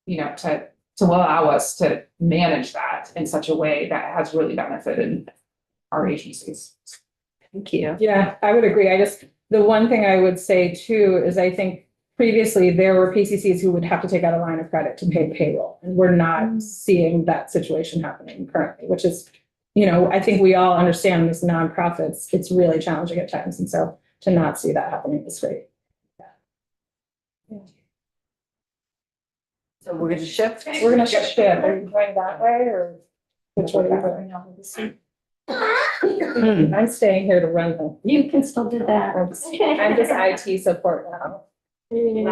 [SPEAKER 21] you know, to allow us to manage that in such a way that has really benefited our agencies.
[SPEAKER 1] Thank you.
[SPEAKER 21] Yeah, I would agree. The one thing I would say too is I think previously there were PCCs who would have to take out a line of credit to pay payroll. And we're not seeing that situation happening currently, which is, you know, I think we all understand this nonprofits, it's really challenging at times. And so to not see that happening is great.
[SPEAKER 1] So we're going to shift?
[SPEAKER 21] We're going to shift. Are you going that way or which way are you going? I'm staying here to run them.
[SPEAKER 20] You can still do that.
[SPEAKER 21] I'm just IT support now.
[SPEAKER 20] Great,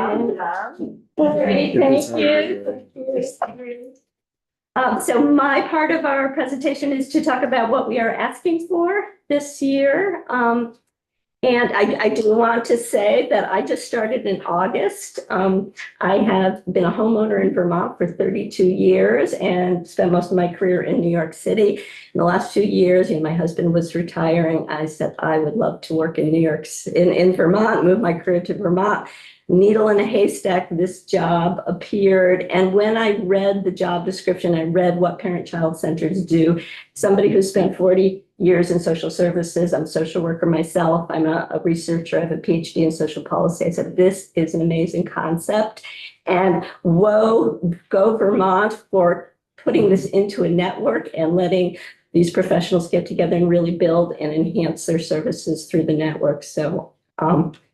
[SPEAKER 20] thank you. So my part of our presentation is to talk about what we are asking for this year. And I do want to say that I just started in August. I have been a homeowner in Vermont for 32 years and spent most of my career in New York City. In the last few years, you know, my husband was retiring. I said I would love to work in New York, in Vermont, move my career to Vermont. needle in a haystack, this job appeared. And when I read the job description, I read what parent-child centers do. Somebody who spent 40 years in social services, I'm a social worker myself, I'm a researcher, I have a PhD in social policy. I said, this is an amazing concept. And go Vermont for putting this into a network and letting these professionals get together and really build and enhance their services through the network. So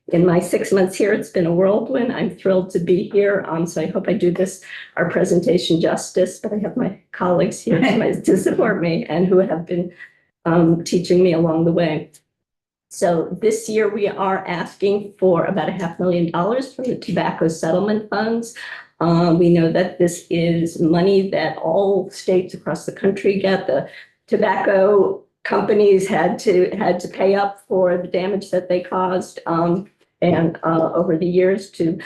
[SPEAKER 20] in my 6 months here, it's been a whirlwind. I'm thrilled to be here. So I hope I do our presentation justice, but I have my colleagues here to support me and who have been teaching me along the way. So this year we are asking for about $500,000 from the tobacco settlement funds. We know that this is money that all states across the country get. The tobacco companies had to pay up for the damage that they caused. And over the years to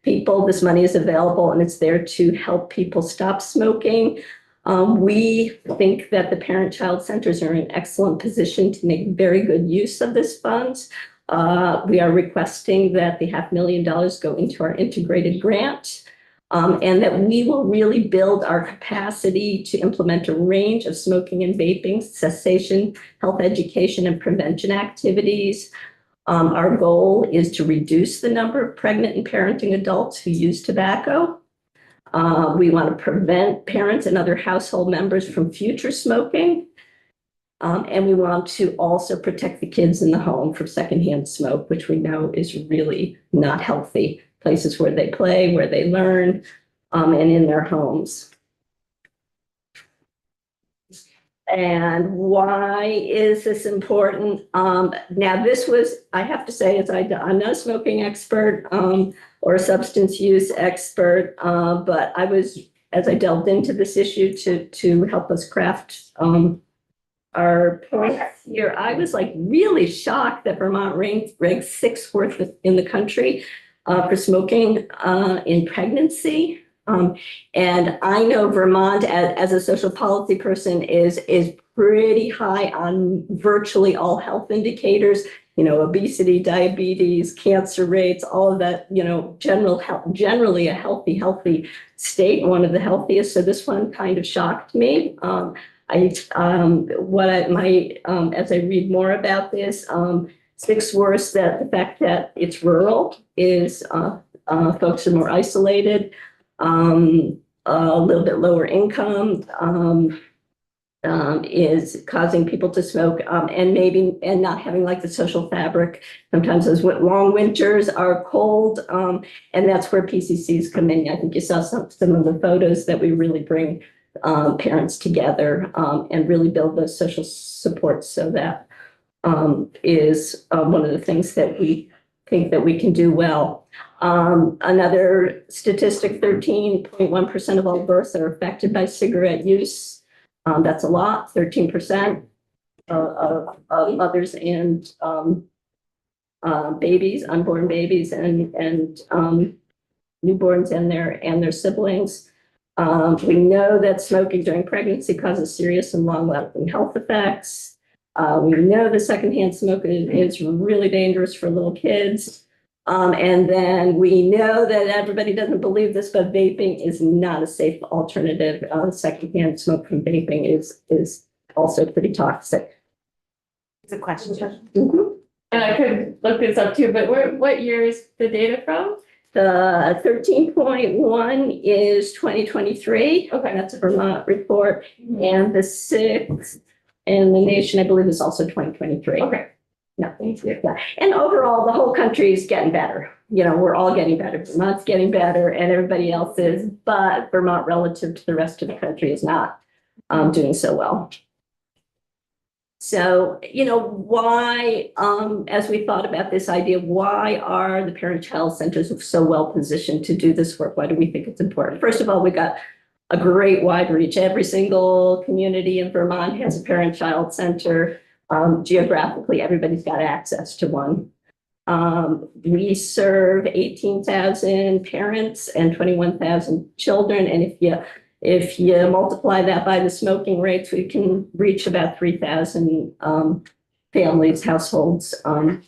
[SPEAKER 20] people, this money is available and it's there to help people stop smoking. We think that the parent-child centers are in an excellent position to make very good use of this funds. We are requesting that the $500,000 go into our integrated grant. And that we will really build our capacity to implement a range of smoking and vaping cessation, health education, and prevention activities. Our goal is to reduce the number of pregnant and parenting adults who use tobacco. We want to prevent parents and other household members from future smoking. And we want to also protect the kids in the home from secondhand smoke, which we know is really not healthy. Places where they play, where they learn, and in their homes. And why is this important? Now, this was, I have to say, I'm not a smoking expert or a substance use expert, but as I delved into this issue to help us craft our points here, I was like really shocked that Vermont ranks 6th in the country for smoking in pregnancy. And I know Vermont, as a social policy person, is pretty high on virtually all health indicators, obesity, diabetes, cancer rates, all of that, general health, generally a healthy state, one of the healthiest. So this one kind of shocked me. As I read more about this, sixth worst, that the fact that it's rural is folks are more isolated, a little bit lower income, is causing people to smoke, and not having like the social fabric. Sometimes those long winters are cold, and that's where PCCs come in. I think you saw some of the photos that we really bring parents together and really build those social supports. So that is one of the things that we think that we can do well. Another statistic, 13.1% of all births are affected by cigarette use. That's a lot, 13% of mothers and babies, unborn babies and newborns and their siblings. We know that smoking during pregnancy causes serious and long-lasting health effects. We know the secondhand smoke is really dangerous for little kids. And then we know that everybody doesn't believe this, but vaping is not a safe alternative. Secondhand smoke from vaping is also pretty toxic.
[SPEAKER 1] It's a question.
[SPEAKER 20] Mm-hmm.
[SPEAKER 15] And I could look this up too, but what year is the data from?
[SPEAKER 20] The 13.1 is 2023. Okay, that's a Vermont report. And the 6th in the nation, I believe, is also 2023.
[SPEAKER 15] Okay.
[SPEAKER 20] No, thank you. Yeah. And overall, the whole country is getting better. We're all getting better. Vermont's getting better and everybody else is, but Vermont relative to the rest of the country is not doing so well. So, why, as we thought about this idea, why are the parent-child centers so well positioned to do this work? Why do we think it's important? First of all, we got a great wide reach. Every single community in Vermont has a parent-child center. Geographically, everybody's got access to one. We serve 18,000 parents and 21,000 children. And if you multiply that by the smoking rates, we can reach about 3,000 families, households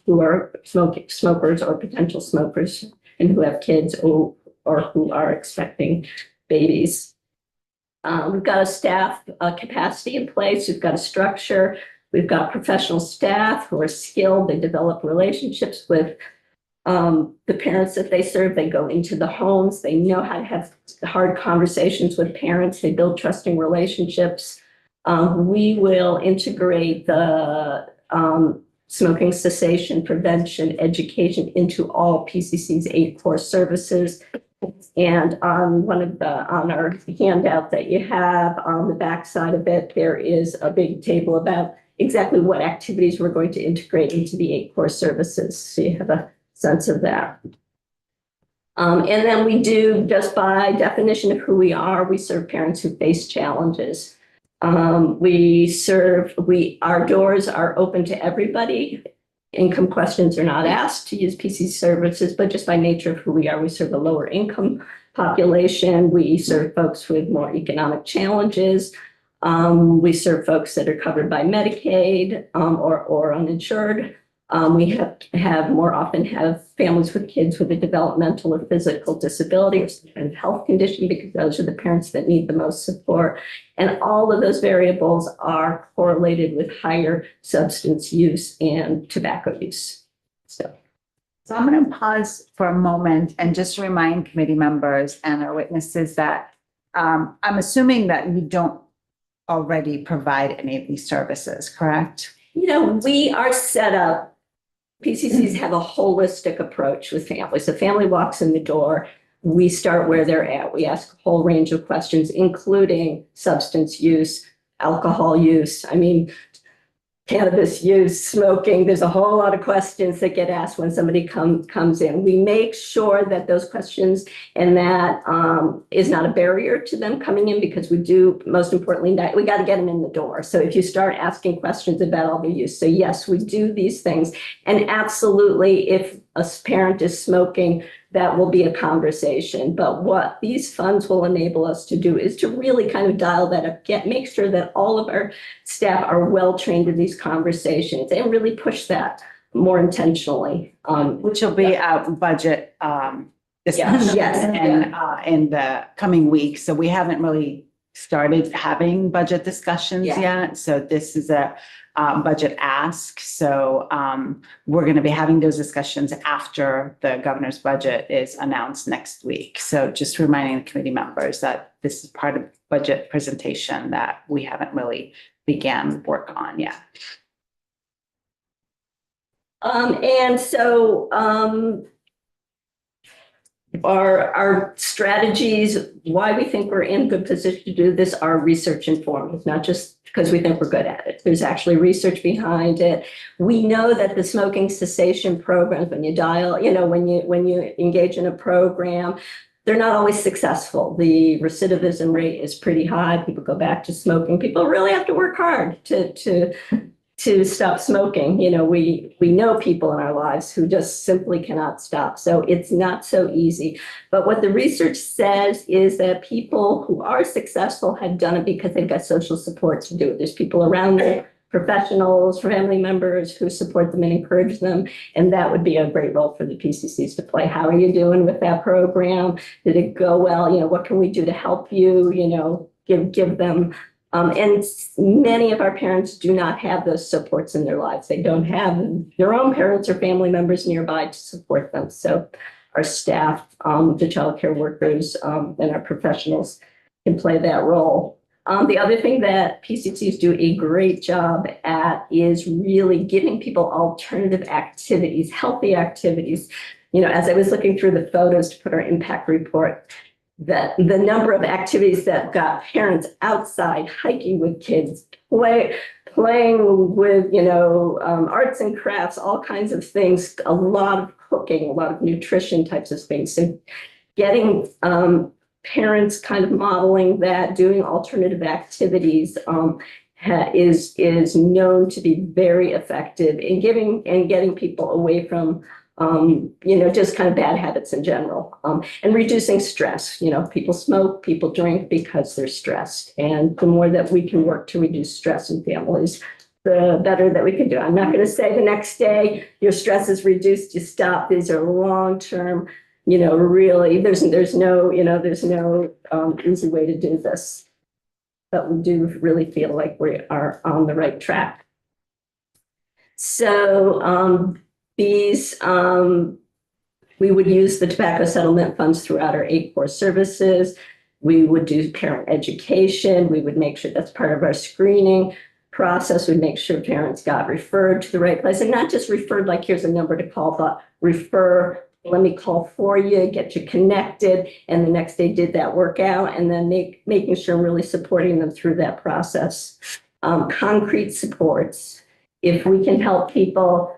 [SPEAKER 20] who are smokers or potential smokers. and who have kids or who are expecting babies. We've got a staff capacity in place. We've got a structure. We've got professional staff who are skilled. They develop relationships with the parents that they serve. They go into the homes. They know how to have hard conversations with parents. They build trusting relationships. We will integrate the smoking cessation, prevention, education into all PCC's 8 core services. And on on our handout that you have on the back side of it, there is a big table about exactly what activities we're going to integrate into the 8 core services. So you have a sense of that. And then we do, just by definition of who we are, we serve parents who face challenges. Our doors are open to everybody. Income questions are not asked to use PC services, but just by nature of who we are, we serve a lower income population. We serve folks with more economic challenges. We serve folks that are covered by Medicaid or uninsured. We have more often have families with kids with a developmental or physical disability or some kind of health condition, because those are the parents that need the most support. And all of those variables are correlated with higher substance use and tobacco use. So
[SPEAKER 1] I'm going to pause for a moment and just remind committee members and our witnesses that I'm assuming that you don't already provide any of these services, correct?
[SPEAKER 20] You know, we are set up. PCCs have a holistic approach with families. The family walks in the door. We start where they're at. We ask a whole range of questions, including substance use, alcohol use. I mean, cannabis use, smoking. There's a whole lot of questions that get asked when somebody comes in. We make sure that those questions and that is not a barrier to them coming in, because we do, most importantly, we got to get them in the door. So if you start asking questions about all the use, so yes, we do these things. And absolutely, if a parent is smoking, that will be a conversation. But what these funds will enable us to do is to really kind of dial that up, make sure that all of our staff are well trained in these conversations and really push that more intentionally.
[SPEAKER 1] Which will be a budget discussion in the coming weeks. So we haven't really started having budget discussions yet. So this is a budget ask. So we're going to be having those discussions after the governor's budget is announced next week. So just reminding the committee members that this is part of budget presentation that we haven't really began work on yet.
[SPEAKER 20] And so our strategies, why we think we're in good position to do this, are research informed. It's not just because we think we're good at it. There's actually research behind it. We know that the smoking cessation programs, when you dial, when you engage in a program, they're not always successful. The recidivism rate is pretty high. People go back to smoking. People really have to work hard to stop smoking. We know people in our lives who just simply cannot stop. So it's not so easy. But what the research says is that people who are successful have done it because they've got social support to do it. There's people around them, professionals, family members who support them and encourage them. And that would be a great role for the PCCs to play. How are you doing with that program? Did it go well? What can we do to help you? Give them. And many of our parents do not have those supports in their lives. They don't have their own parents or family members nearby to support them. So our staff, the childcare workers, and our professionals can play that role. The other thing that PCCs do a great job at is really giving people alternative activities, healthy activities. As I was looking through the photos to put our impact report, that the number of activities that got parents outside, hiking with kids, playing with, arts and crafts, all kinds of things, a lot of cooking, a lot of nutrition types of things. So getting parents kind of modeling that, doing alternative activities is known to be very effective in getting people away from just kind of bad habits in general, and reducing stress. People smoke, people drink because they're stressed. And the more that we can work to reduce stress in families, the better that we can do. I'm not going to say the next day your stress is reduced, you stop. These are long-term really, there's no, easy way to do this. But we do really feel like we are on the right track. So, we would use the tobacco settlement funds throughout our 8 core services. We would do parent education. We would make sure that's part of our screening process. We'd make sure parents got referred to the right place, and not just referred like here's a number to call, but refer, let me call for you, get you connected, and the next day did that workout, and then making sure I'm really supporting them through that process. Concrete supports. If we can help people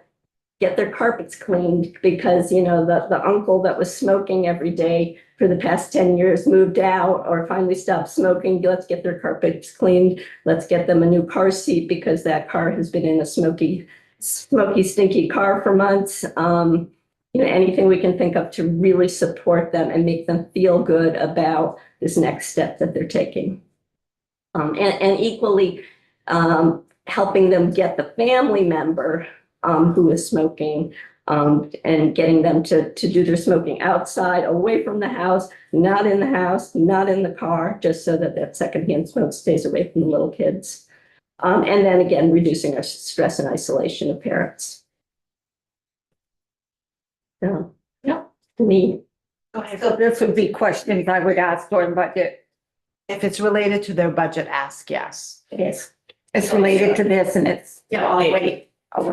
[SPEAKER 20] get their carpets cleaned because, the uncle that was smoking every day for the past 10 years moved out or finally stopped smoking, let's get their carpets cleaned. Let's get them a new car seat because that car has been in a smoky, stinky car for months. Anything we can think of to really support them and make them feel good about this next step that they're taking. And equally, helping them get the family member who is smoking, and getting them to do their smoking outside, away from the house, not in the car, just so that secondhand smoke stays away from the little kids. And then again, reducing our stress and isolation of parents. So, me.
[SPEAKER 5] So this would be questions I would ask during budget.
[SPEAKER 1] If it's related to their budget, ask yes.
[SPEAKER 5] It is. It's related to this and it's, I'll wait. I'll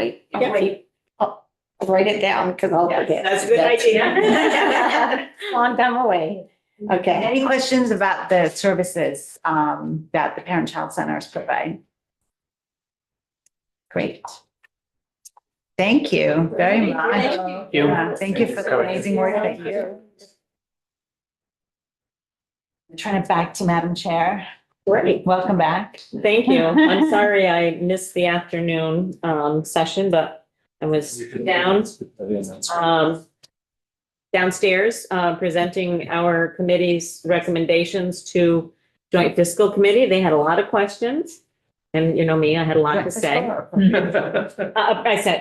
[SPEAKER 5] write it down because I'll forget.
[SPEAKER 2] That's a good idea.
[SPEAKER 5] Long time away. Okay.
[SPEAKER 1] Any questions about the services that the parent-child centers provide? Great. Thank you very much.
[SPEAKER 18] Thank you.
[SPEAKER 1] Yeah, thank you for the amazing work that you do. Turn it back to Madam Chair.
[SPEAKER 2] Great.
[SPEAKER 1] Welcome back.
[SPEAKER 2] Thank you. I'm sorry I missed the afternoon session, but I was downstairs presenting our committee's recommendations to Joint Fiscal Committee. They had a lot of questions. And you know me, I had a lot to say.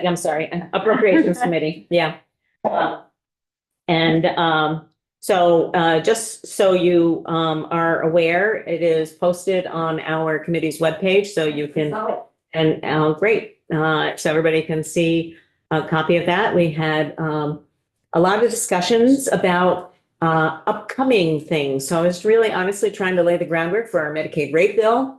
[SPEAKER 2] I'm sorry, Appropriations Committee, yeah. So just so you are aware, it is posted on our committee's webpage, so you can, great. So everybody can see a copy of that. We had a lot of discussions about upcoming things. So I was really honestly trying to lay the groundwork for our Medicaid rate bill,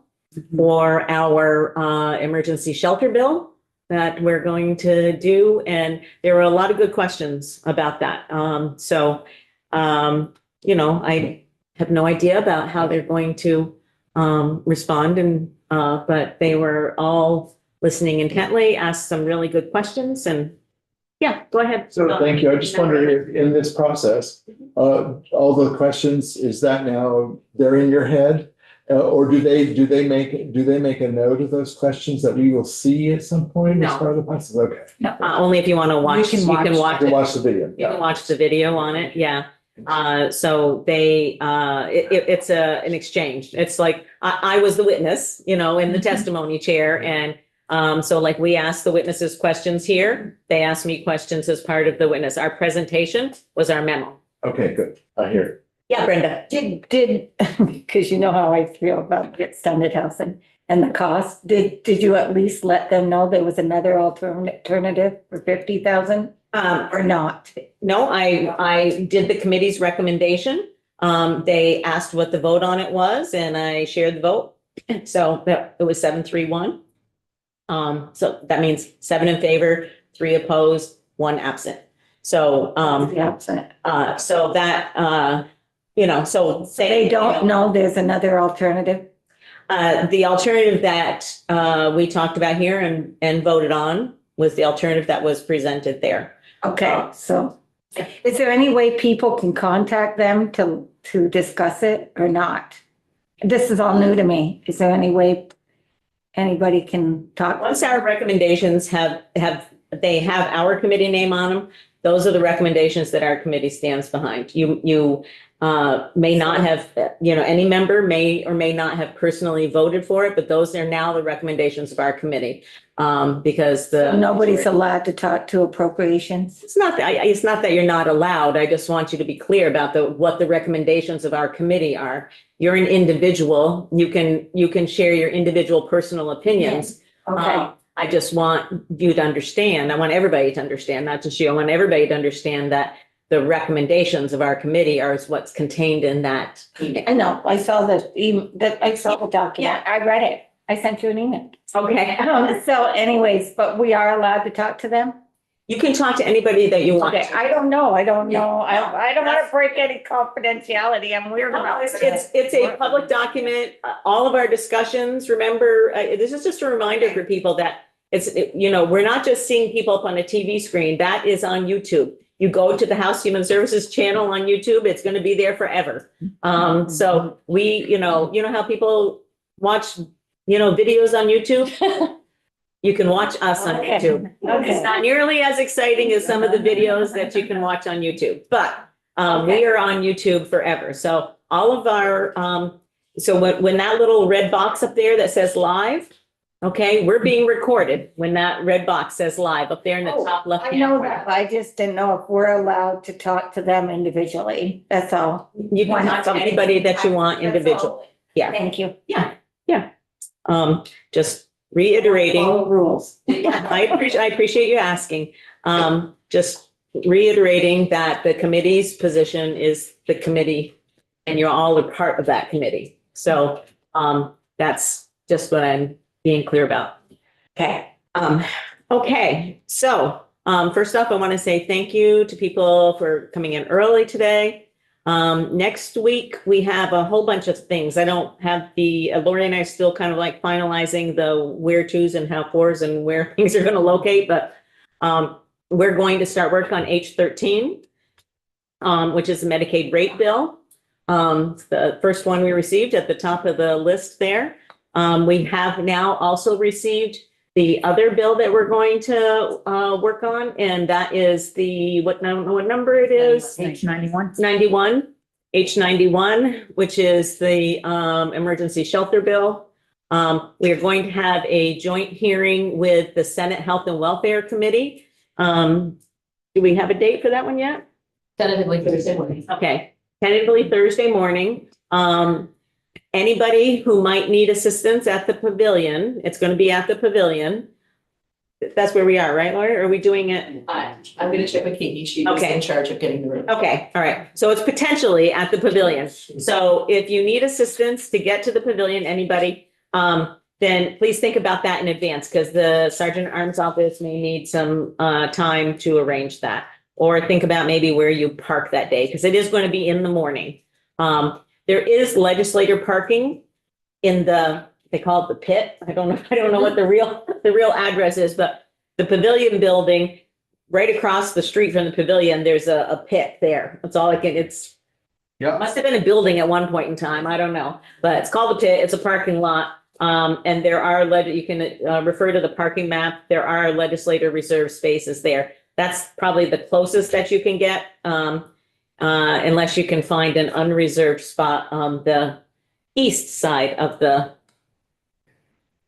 [SPEAKER 2] or our emergency shelter bill that we're going to do. And there were a lot of good questions about that. I have no idea about how they're going to respond, but they were all listening intently, asked some really good questions, and yeah, go ahead.
[SPEAKER 4] So thank you. I just wondered if in this process, all the questions, is that now they're in your head? Or do they make a note of those questions that we will see at some point as part of the process? Okay.
[SPEAKER 2] Only if you want to watch, you can watch
[SPEAKER 4] the video.
[SPEAKER 2] You can watch the video on it. Yeah. So they, it's an exchange. It's like, I was the witness, in the testimony chair. And so like we asked the witnesses questions here, they asked me questions as part of the witness. Our presentation was our memo.
[SPEAKER 4] Okay, good. I hear it.
[SPEAKER 2] Yeah, Brenda.
[SPEAKER 5] Did, because you know how I feel about the extended housing and the cost, did you at least let them know there was another alternative for 50,000 or not?
[SPEAKER 2] No, I did the committee's recommendation. They asked what the vote on it was and I shared the vote. So it was 7-3-1. So that means 7 in favor, 3 opposed, 1 absent. So, so that, so say
[SPEAKER 5] they don't know there's another alternative.
[SPEAKER 2] The alternative that we talked about here and voted on was the alternative that was presented there.
[SPEAKER 5] Okay, so is there any way people can contact them to discuss it or not? This is all new to me. Is there any way anybody can talk?
[SPEAKER 2] Once our recommendations have our committee name on them, those are the recommendations that our committee stands behind. You may not have, any member may or may not have personally voted for it, but those are now the recommendations of our committee. Because
[SPEAKER 5] Nobody's allowed to talk to appropriations.
[SPEAKER 2] it's not that you're not allowed. I just want you to be clear about what the recommendations of our committee are. You're an individual. You can share your individual personal opinions.
[SPEAKER 5] Okay.
[SPEAKER 2] I just want you to understand, I want everybody to understand, not just you, I want everybody to understand that the recommendations of our committee are what's contained in that.
[SPEAKER 5] I know, I saw I saw the document. I read it. I sent you an email.
[SPEAKER 2] Okay.
[SPEAKER 5] So anyways, but we are allowed to talk to them?
[SPEAKER 2] You can talk to anybody that you want.
[SPEAKER 5] Okay, I don't know. I don't want to break any confidentiality. I'm weird about it.
[SPEAKER 2] It's a public document. All of our discussions, remember, this is just a reminder for people that we're not just seeing people up on a TV screen. That is on YouTube. You go to the House Human Services channel on YouTube, it's going to be there forever. So you know how people watch, videos on YouTube? You can watch us on YouTube. It's not nearly as exciting as some of the videos that you can watch on YouTube, but we are on YouTube forever. So all of our, so when that little red box up there that says live, okay, we're being recorded when that red box says live up there in the top left.
[SPEAKER 5] I know that, but I just didn't know if we're allowed to talk to them individually. That's all.
[SPEAKER 2] You can talk to anybody that you want individually. Yeah.
[SPEAKER 5] Thank you.
[SPEAKER 2] Yeah. Just reiterating.
[SPEAKER 5] All the rules.
[SPEAKER 2] I appreciate you asking. Just reiterating that the committee's position is the committee and you're all a part of that committee. So that's just what I'm being clear about.
[SPEAKER 5] Okay.
[SPEAKER 2] Okay. So first off, I want to say thank you to people for coming in early today. Next week, we have a whole bunch of things. I don't have Lori and I are still kind of like finalizing the where to's and how fors and where things are going to locate, but we're going to start work on H13, which is the Medicaid rate bill. The first one we received at the top of the list there. We have now also received the other bill that we're going to work on, and that is I don't know what number it is.
[SPEAKER 5] H91.
[SPEAKER 2] 91, H91, which is the emergency shelter bill. We are going to have a joint hearing with the Senate Health and Welfare Committee. Do we have a date for that one yet?
[SPEAKER 15] Tentatively Thursday morning.
[SPEAKER 2] Okay, tentatively Thursday morning. Anybody who might need assistance at the pavilion, it's going to be at the pavilion. That's where we are, right, Lori? Are we doing it?
[SPEAKER 19] I'm gonna check with Katie. She's
[SPEAKER 2] Okay.
[SPEAKER 19] in charge of getting the room.
[SPEAKER 2] Okay, all right. So it's potentially at the pavilion. So if you need assistance to get to the pavilion, anybody, then please think about that in advance because the Sergeant at Arms office may need some time to arrange that. Or think about maybe where you park that day because it is going to be in the morning. There is legislator parking in they call it the pit. I don't know what the real address is, but the pavilion building right across the street from the pavilion, there's a pit there. That's all must have been a building at one point in time. I don't know, but it's called the pit. It's a parking lot. And there are you can refer to the parking map. There are legislator reserved spaces there. That's probably the closest that you can get. Unless you can find an unreserved spot on the east side of the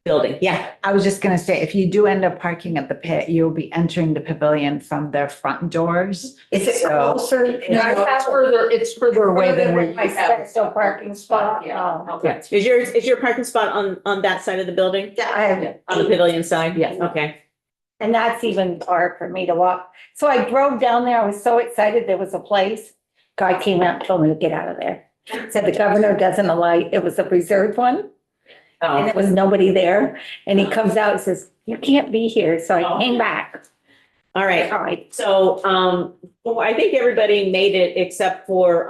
[SPEAKER 2] building. Yeah.
[SPEAKER 1] I was just gonna say, if you do end up parking at the pit, you'll be entering the pavilion from their front doors.
[SPEAKER 5] Is it
[SPEAKER 1] So-
[SPEAKER 5] closer?
[SPEAKER 6] It's further away than we.
[SPEAKER 5] My special parking spot. Oh.
[SPEAKER 2] Yeah. Is your parking spot on that side of the building?
[SPEAKER 5] Yeah, I have.
[SPEAKER 2] On the pavilion side?
[SPEAKER 1] Yes.
[SPEAKER 2] Okay.
[SPEAKER 5] And that's even hard for me to walk. So I drove down there. I was so excited there was a place. Guy came out and told me to get out of there. Said the governor doesn't allow, it was a reserved one. And there was nobody there. And he comes out and says, you can't be here. So I came back.
[SPEAKER 2] All right.
[SPEAKER 5] All right.
[SPEAKER 2] So, I think everybody made it except for,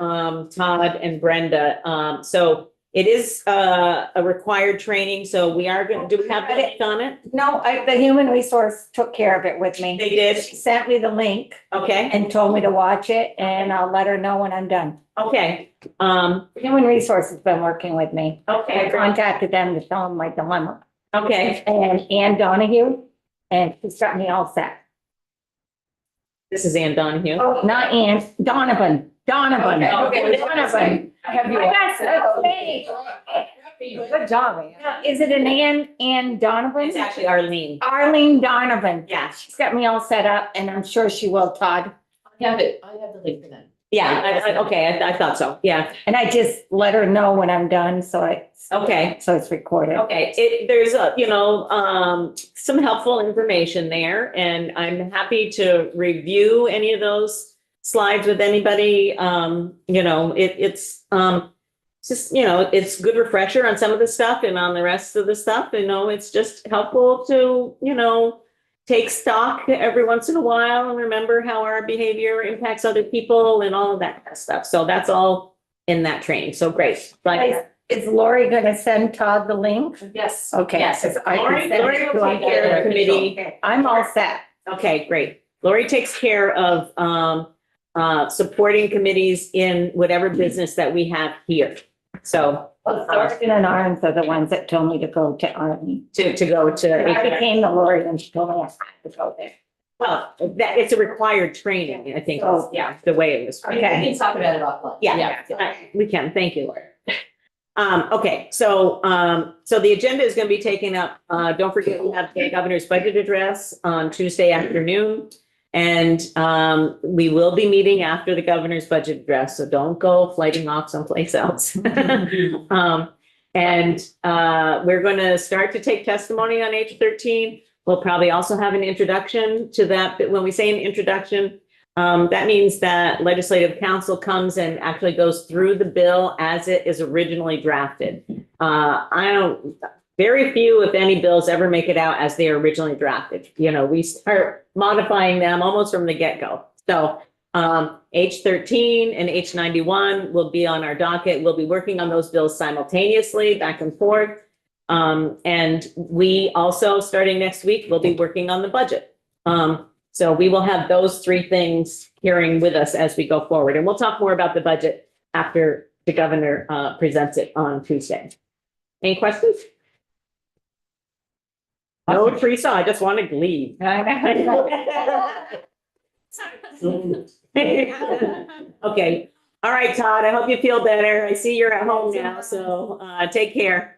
[SPEAKER 2] Todd and Brenda. So it is, a required training. So we are going to, do we have the link on it?
[SPEAKER 5] No, the human resource took care of it with me.
[SPEAKER 2] They did?
[SPEAKER 5] She sent me the link
[SPEAKER 2] Okay.
[SPEAKER 5] and told me to watch it and I'll let her know when I'm done.
[SPEAKER 2] Okay.
[SPEAKER 5] Human resource has been working with me.
[SPEAKER 2] Okay.
[SPEAKER 5] I contacted them to tell them my dilemma.
[SPEAKER 2] Okay.
[SPEAKER 5] And Ann Donahue, and she's got me all set.
[SPEAKER 2] This is Ann Donahue.
[SPEAKER 5] Oh, not Ann, Donovan.
[SPEAKER 2] Okay.
[SPEAKER 5] Donovan.
[SPEAKER 21] Have you?
[SPEAKER 5] Yes, okay.
[SPEAKER 21] Good job, Ann.
[SPEAKER 5] Is it an Ann Donovan?
[SPEAKER 2] It's actually Arlene.
[SPEAKER 5] Arlene Donovan.
[SPEAKER 2] Yeah.
[SPEAKER 5] She's got me all set up and I'm sure she will, Todd.
[SPEAKER 14] I have it, I have the link for that.
[SPEAKER 2] Yeah, okay, I thought so, yeah.
[SPEAKER 5] And I just let her know when I'm done,
[SPEAKER 2] Okay.
[SPEAKER 5] so it's recorded.
[SPEAKER 2] Okay, there's some helpful information there, and I'm happy to review any of those slides with anybody. It's just, it's good refresher on some of the stuff and on the rest of the stuff, it's just helpful to, take stock every once in a while and remember how our behavior impacts other people and all of that kind of stuff. So that's all in that training. So great. Right.
[SPEAKER 5] Is Lori gonna send Todd the link?
[SPEAKER 7] Yes.
[SPEAKER 5] Okay.
[SPEAKER 2] Yes.
[SPEAKER 5] I can send
[SPEAKER 2] Lori
[SPEAKER 5] it
[SPEAKER 2] will
[SPEAKER 5] to
[SPEAKER 2] take care of the committee.
[SPEAKER 5] Okay, I'm all set.
[SPEAKER 2] Okay, great. Lori takes care of supporting committees in whatever business that we have here. So
[SPEAKER 5] Thornton and Arms are the ones that told me to go to Army.
[SPEAKER 2] to go
[SPEAKER 5] I
[SPEAKER 2] to,
[SPEAKER 5] became the Lori and she told me I had to go there.
[SPEAKER 2] well, that it's a required training, I think.
[SPEAKER 5] Oh.
[SPEAKER 2] Yeah, the way it was.
[SPEAKER 14] We can talk about it offline.
[SPEAKER 2] Yeah, we can. Thank you, Lori. Okay, so the agenda is going to be taken up. Don't forget, we have the governor's budget address on Tuesday afternoon. And we will be meeting after the governor's budget address, so don't go flighting off someplace else. We're going to start to take testimony on H13. We'll probably also have an introduction to that. But when we say an introduction, that means that legislative council comes and actually goes through the bill as it is originally drafted. Very few, if any, bills ever make it out as they are originally drafted. We start modifying them almost from the get-go. So H13 and H91 will be on our docket. We'll be working on those bills simultaneously, back and forth. And we also, starting next week, will be working on the budget. So we will have those three things hearing with us as we go forward. And we'll talk more about the budget after the governor presents it on Tuesday. Any questions? No, Teresa, I just wanted to leave. Okay. All right, Todd, I hope you feel better. I see you're at home now, so take care.